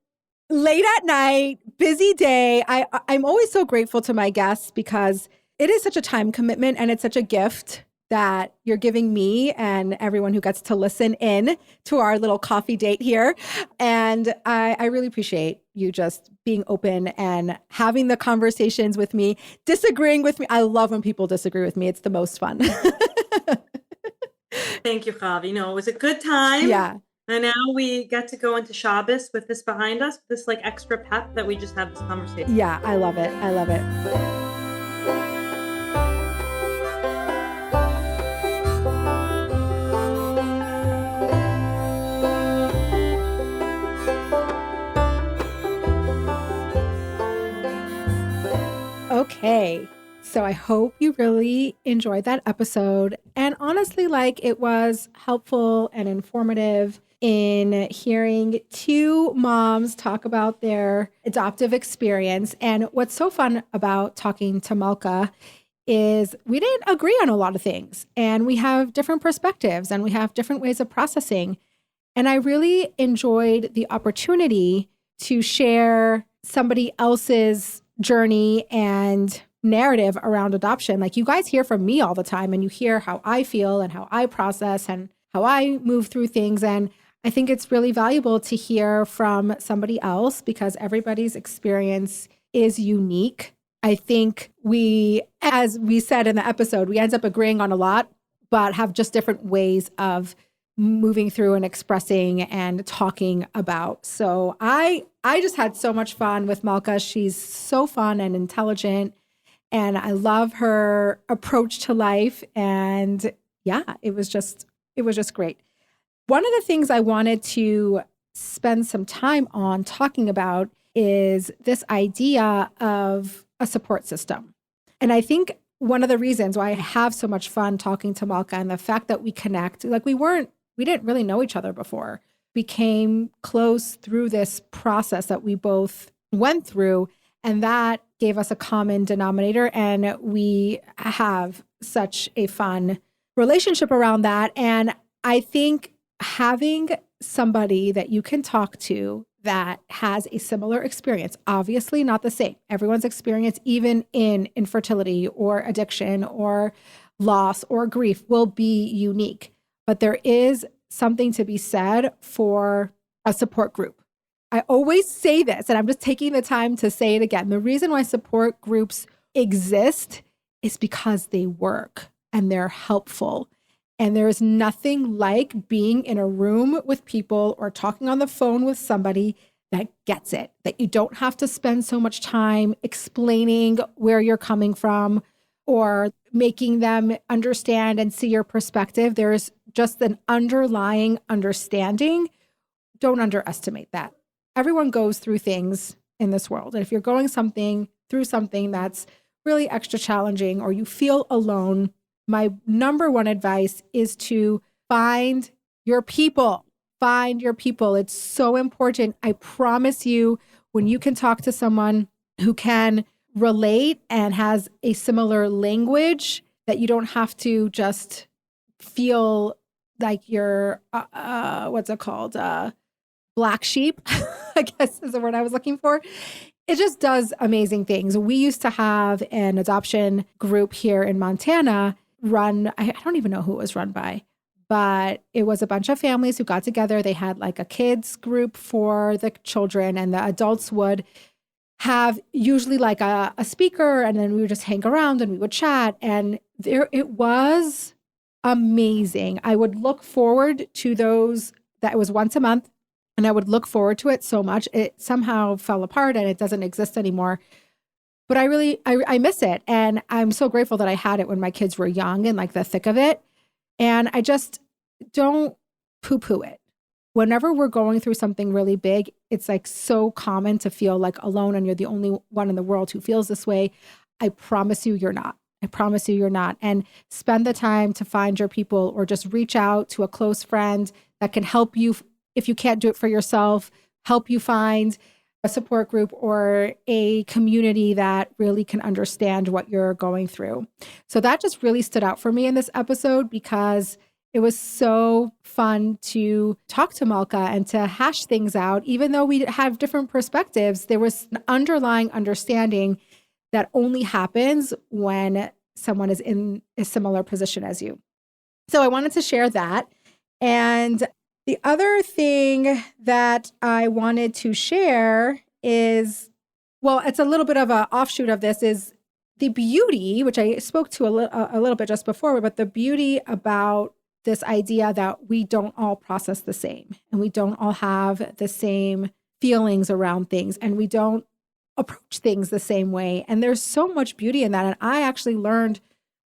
late at night, busy day. I'm always so grateful to my guests because it is such a time commitment and it's such a gift that you're giving me and everyone who gets to listen in to our little coffee date here. And I really appreciate you just being open and having the conversations with me, disagreeing with me. I love when people disagree with me. It's the most fun. Thank you, Chavie. No, it was a good time. Yeah. And now we get to go into Shabbos with this behind us, this like extra pep that we just had this conversation. Yeah, I love it. I love it. Okay. So I hope you really enjoyed that episode. And honestly, it was helpful and informative in hearing two moms talk about their adoptive experience. And what's so fun about talking to Malka is we didn't agree on a lot of things, and we have different perspectives and we have different ways of processing. And I really enjoyed the opportunity to share somebody else's journey and narrative around adoption. Like, you guys hear from me all the time, and you hear how I feel and how I process and how I move through things. And I think it's really valuable to hear from somebody else because everybody's experience is unique. I think as we said in the episode, we end up agreeing on a lot, but have just different ways of moving through and expressing and talking about. So I just had so much fun with Malka. She's so fun and intelligent, and I love her approach to life. And yeah, it was just great. One of the things I wanted to spend some time on talking about is this idea of a support system. And I think one of the reasons why I have so much fun talking to Malka and the fact that we connect, like we didn't really know each other before. We came close through this process that we both went through, and that gave us a common denominator. And we have such a fun relationship around that. And I think having somebody that you can talk to that has a similar experience, obviously not the same. Everyone's experience, even in infertility or addiction or loss or grief, will be unique. But there is something to be said for a support group. I always say this, and I'm just taking the time to say it again. The reason why support groups exist is because they work and they're helpful. And there is nothing like being in a room with people or talking on the phone with somebody that gets it, that you don't have to spend so much time explaining where you're coming from or making them understand and see your perspective. There's just an underlying understanding. Don't underestimate that. Everyone goes through things in this world. And if you're going through something that's really extra challenging or you feel alone, my number one advice is to find your people. Find your people. It's so important. I promise you, when you can talk to someone who can relate and has a similar language, that you don't have to just feel like you're, what's it called? Black sheep, I guess is the word I was looking for. It just does amazing things. We used to have an adoption group here in Montana run, I don't even know who it was run by, but it was a bunch of families who got together. They had like a kids group for the children, and the adults would have usually like a speaker, and then we would just hang around and we would chat. And it was amazing. I would look forward to those. That was once a month, and I would look forward to it so much. It somehow fell apart and it doesn't exist anymore. But I miss it. And I'm so grateful that I had it when my kids were young and like the thick of it. And I just don't poo-poo it. Whenever we're going through something really big, it's like so common to feel like alone and you're the only one in the world who feels this way. I promise you, you're not. I promise you, you're not. And spend the time to find your people, or just reach out to a close friend that can help you if you can't do it for yourself, help you find a support group or a community that really can understand what you're going through. So that just really stood out for me in this episode, because it was so fun to talk to Malka and to hash things out. Even though we have different perspectives, there was an underlying understanding that only happens when someone is in a similar position as you. So I wanted to share that. And the other thing that I wanted to share is, well, it's a little bit of an offshoot of this, is the beauty, which I spoke to a little bit just before, but the beauty about this idea that we don't all process the same, and we don't all have the same feelings around things, and we don't approach things the same way. And there's so much beauty in that. And I actually learned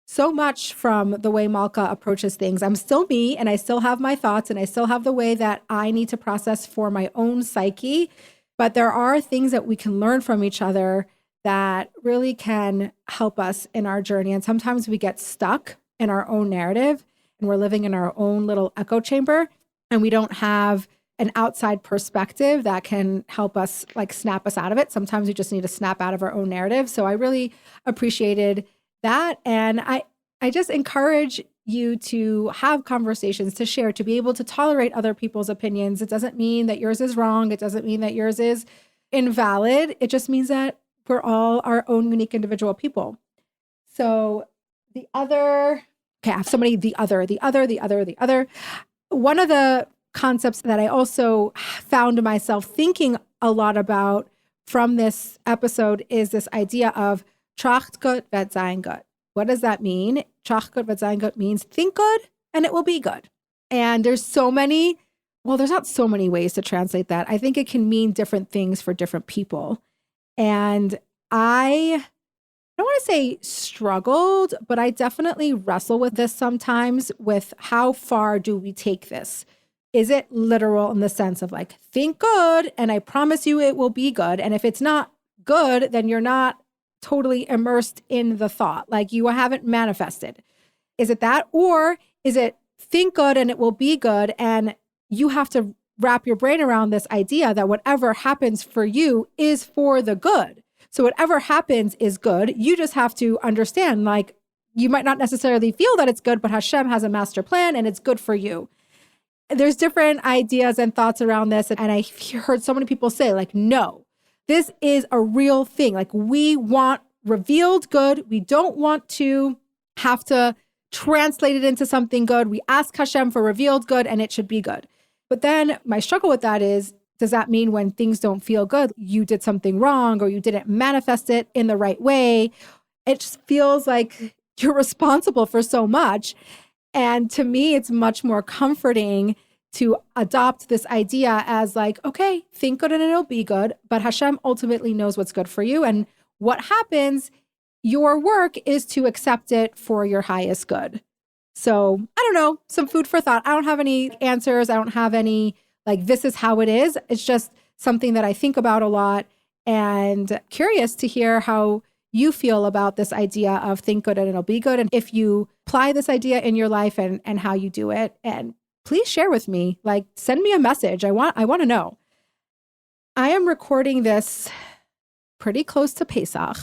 so much from the way Malka approaches things. I'm still me, and I still have my thoughts, and I still have the way that I need to process for my own psyche. But there are things that we can learn from each other that really can help us in our journey. And sometimes we get stuck in our own narrative, and we're living in our own little echo chamber, and we don't have an outside perspective that can help us, like, snap us out of it. Sometimes we just need to snap out of our own narrative. So I really appreciated that. And I just encourage you to have conversations, to share, to be able to tolerate other people's opinions. It doesn't mean that yours is wrong. It doesn't mean that yours is invalid. It just means that we're all our own unique individual people. So the other, okay, I have so many, the other. One of the concepts that I also found myself thinking a lot about from this episode is this idea of tracht gut wird sein gut. What does that mean? Tracht gut wird sein gut means think good and it will be good. And there's so many, well, there's not so many ways to translate that. I think it can mean different things for different people. And I don't want to say struggled, but I definitely wrestle with this sometimes, with how far do we take this? Is it literal in the sense of, like, think good and I promise you it will be good? And if it's not good, then you're not totally immersed in the thought, like you haven't manifested. Is it that? Or is it think good and it will be good, and you have to wrap your brain around this idea that whatever happens for you is for the good. So whatever happens is good. You just have to understand, like, you might not necessarily feel that it's good, but Hashem has a master plan and it's good for you. There's different ideas and thoughts around this. And I heard so many people say, like, no, this is a real thing. Like, we want revealed good. We don't want to have to translate it into something good. We ask Hashem for revealed good and it should be good. But then my struggle with that is, does that mean when things don't feel good, you did something wrong or you didn't manifest it in the right way? It just feels like you're responsible for so much. And to me, it's much more comforting to adopt this idea as, like, okay, think good and it'll be good, but Hashem ultimately knows what's good for you. And what happens, your work is to accept it for your highest good. So I don't know, some food for thought. I don't have any answers. I don't have any, like, this is how it is. It's just something that I think about a lot, and curious to hear how you feel about this idea of think good and it'll be good. And if you apply this idea in your life and how you do it, and please share with me, like, send me a message. I want to know. I am recording this pretty close to Pesach,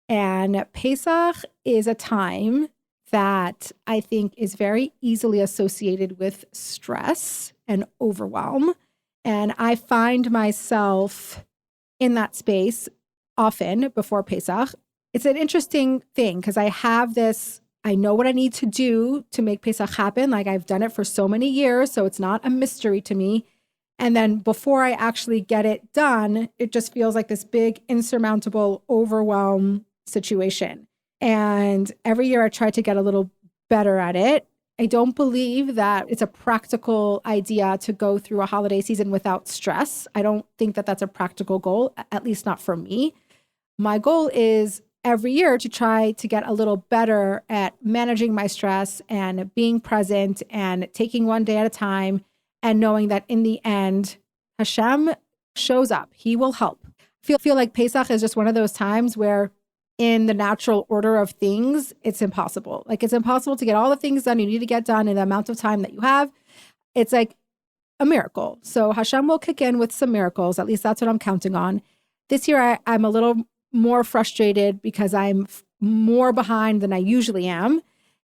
and Pesach is a time that I think is very easily associated with stress and overwhelm. And I find myself in that space often before Pesach. It's an interesting thing because I have this, I know what I need to do to make Pesach happen. Like, I've done it for so many years, so it's not a mystery to me. And then before I actually get it done, it just feels like this big, insurmountable overwhelm situation. And every year I try to get a little better at it. I don't believe that it's a practical idea to go through a holiday season without stress. I don't think that that's a practical goal, at least not for me. My goal is every year to try to get a little better at managing my stress and being present and taking one day at a time, and knowing that in the end, Hashem shows up. He will help. I feel like Pesach is just one of those times where in the natural order of things, it's impossible. Like it's impossible to get all the things done you need to get done in the amount of time that you have. It's like a miracle. So Hashem will kick in with some miracles. At least that's what I'm counting on. This year, I'm a little more frustrated because I'm more behind than I usually am.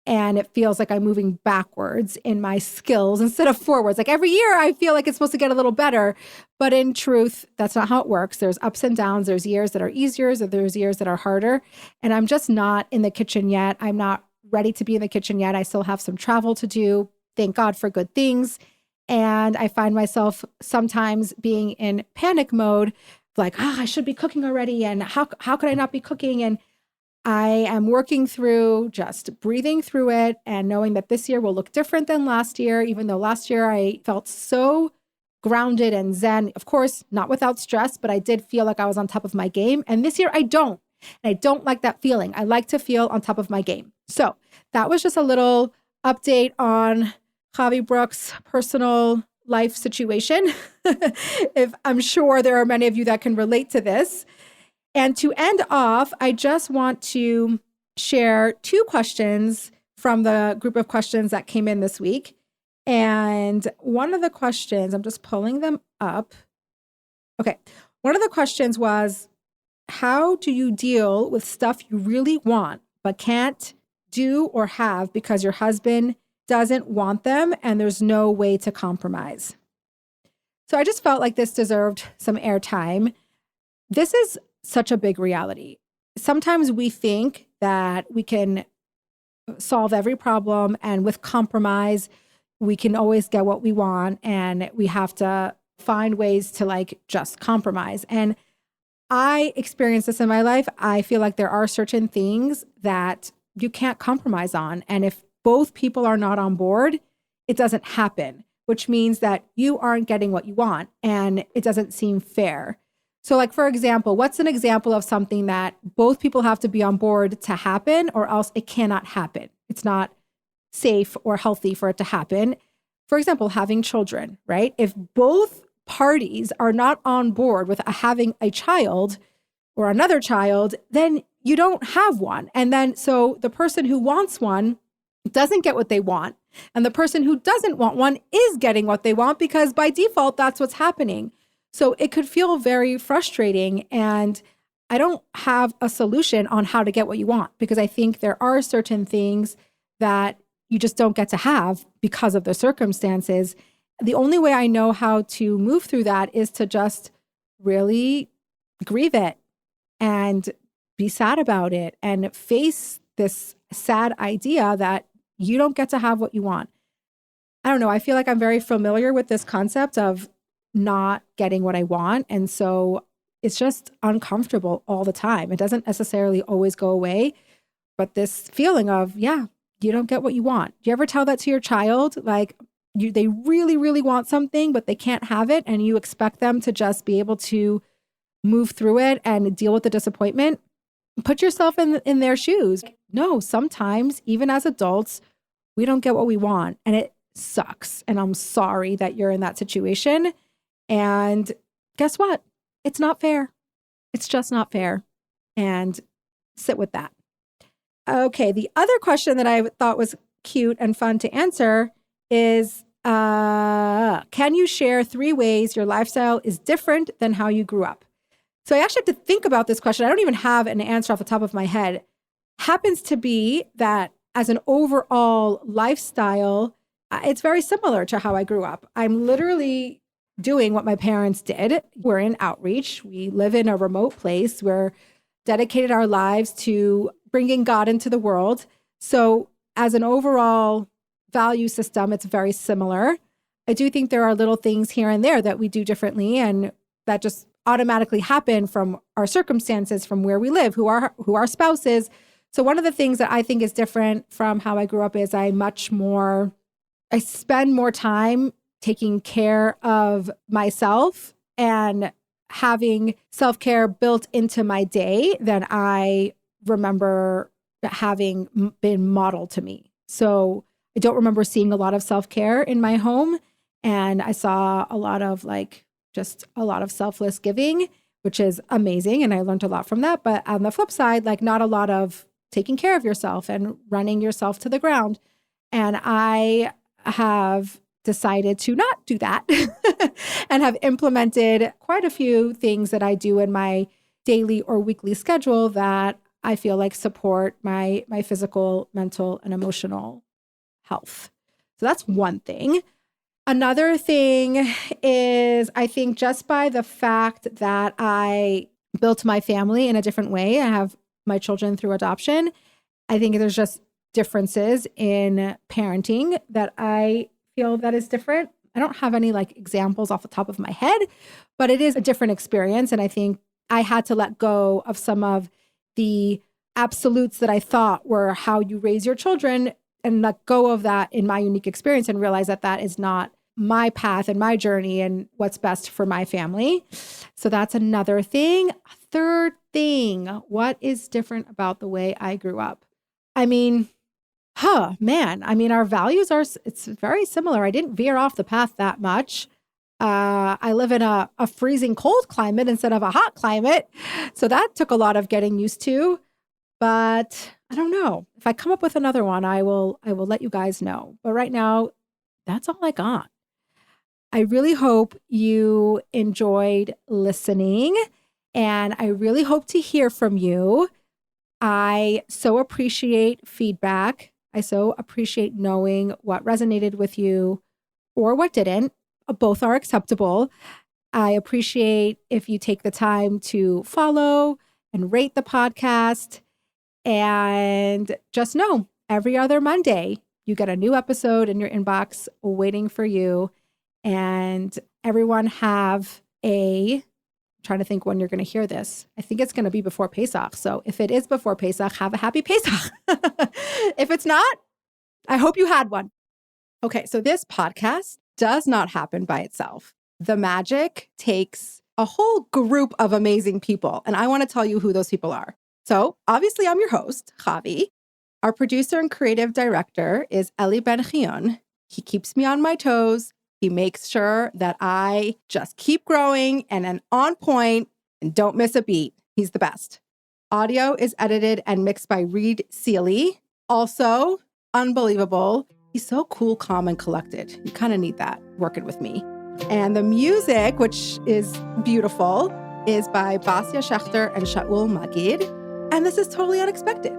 And it feels like I'm moving backwards in my skills instead of forwards. Like every year I feel like it's supposed to get a little better, but in truth, that's not how it works. There's ups and downs. There's years that are easier, so there's years that are harder. And I'm just not in the kitchen yet. I'm not ready to be in the kitchen yet. I still have some travel to do. Thank God for good things. And I find myself sometimes being in panic mode, like, I should be cooking already. And how could I not be cooking? And I am working through just breathing through it and knowing that this year will look different than last year, even though last year I felt so grounded and zen. Of course, not without stress, but I did feel like I was on top of my game. And this year I don't. And I don't like that feeling. I like to feel on top of my game. So that was just a little update on Chavie Bruk's personal life situation. If I'm sure there are many of you that can relate to this. And to end off, I just want to share 2 questions from the group of questions that came in this week. And one of the questions, I'm just pulling them up. Okay. One of the questions was, how do you deal with stuff you really want, but can't do or have because your husband doesn't want them and there's no way to compromise? So I just felt like this deserved some airtime. This is such a big reality. Sometimes we think that we can solve every problem and with compromise, we can always get what we want and we have to find ways to like just compromise. And I experienced this in my life. I feel like there are certain things that you can't compromise on. And if both people are not on board, it doesn't happen, which means that you aren't getting what you want and it doesn't seem fair. So like, for example, what's an example of something that both people have to be on board to happen or else it cannot happen? It's not safe or healthy for it to happen. For example, having children, right? If both parties are not on board with having a child or another child, then you don't have one. And then so the person who wants one doesn't get what they want. And the person who doesn't want one is getting what they want because by default, that's what's happening. So it could feel very frustrating. And I don't have a solution on how to get what you want because I think there are certain things that you just don't get to have because of the circumstances. The only way I know how to move through that is to just really grieve it and be sad about it and face this sad idea that you don't get to have what you want. I don't know. I feel like I'm very familiar with this concept of not getting what I want. And so it's just uncomfortable all the time. It doesn't necessarily always go away, but this feeling of, yeah, you don't get what you want. Do you ever tell that to your child? Like they really, really want something, but they can't have it. And you expect them to just be able to move through it and deal with the disappointment. Put yourself in their shoes. No, sometimes even as adults, we don't get what we want and it sucks. And I'm sorry that you're in that situation. And guess what? It's not fair. It's just not fair. And sit with that. Okay. The other question that I thought was cute and fun to answer is, can you share 3 ways your lifestyle is different than how you grew up? So I actually have to think about this question. I don't even have an answer off the top of my head. Happens to be that as an overall lifestyle, it's very similar to how I grew up. I'm literally doing what my parents did. We're in outreach. We live in a remote place. We're dedicated our lives to bringing God into the world. So as an overall value system, it's very similar. I do think there are little things here and there that we do differently and that just automatically happen from our circumstances, from where we live, who our spouse is. So one of the things that I think is different from how I grew up is I spend more time taking care of myself and having self-care built into my day than I remember having been modeled to me. So I don't remember seeing a lot of self-care in my home. And I saw a lot of just a lot of selfless giving, which is amazing. And I learned a lot from that. But on the flip side, like not a lot of taking care of yourself and running yourself to the ground. And I have decided to not do that and have implemented quite a few things that I do in my daily or weekly schedule that I feel like support my physical, mental, and emotional health. So that's one thing. Another thing is, I think just by the fact that I built my family in a different way, I have my children through adoption. I think there's just differences in parenting that I feel that is different. I don't have any like examples off the top of my head, but it is a different experience. And I think I had to let go of some of the absolutes that I thought were how you raise your children and let go of that in my unique experience and realize that that is not my path and my journey and what's best for my family. So that's another thing. A third thing, what is different about the way I grew up? I mean, our values it's very similar. I didn't veer off the path that much. I live in a freezing cold climate instead of a hot climate. So that took a lot of getting used to. But I don't know. If I come up with another one, I will let you guys know. But right now, that's all I got. I really hope you enjoyed listening, and I really hope to hear from you. I so appreciate feedback. I so appreciate knowing what resonated with you or what didn't. Both are acceptable. I appreciate if you take the time to follow and rate the podcast. And just know, every other Monday, you get a new episode in your inbox waiting for you. And everyone have I'm trying to think when you're going to hear this. I think it's going to be before Pesach. So if it is before Pesach, have a happy Pesach. If it's not, I hope you had one. Okay, so this podcast does not happen by itself. The magic takes a whole group of amazing people. And I want to tell you who those people are. So obviously I'm your host, Chavie. Our producer and creative director is Eli Ben-Chion. He keeps me on my toes. He makes sure that I just keep growing and am on point and don't miss a beat. He's the best. Audio is edited and mixed by Reed Seeley. Also, unbelievable. He's so cool, calm, and collected. You kind of need that working with me. And the music, which is beautiful, is by Basia Schechter and Shaul Magid. And this is totally unexpected.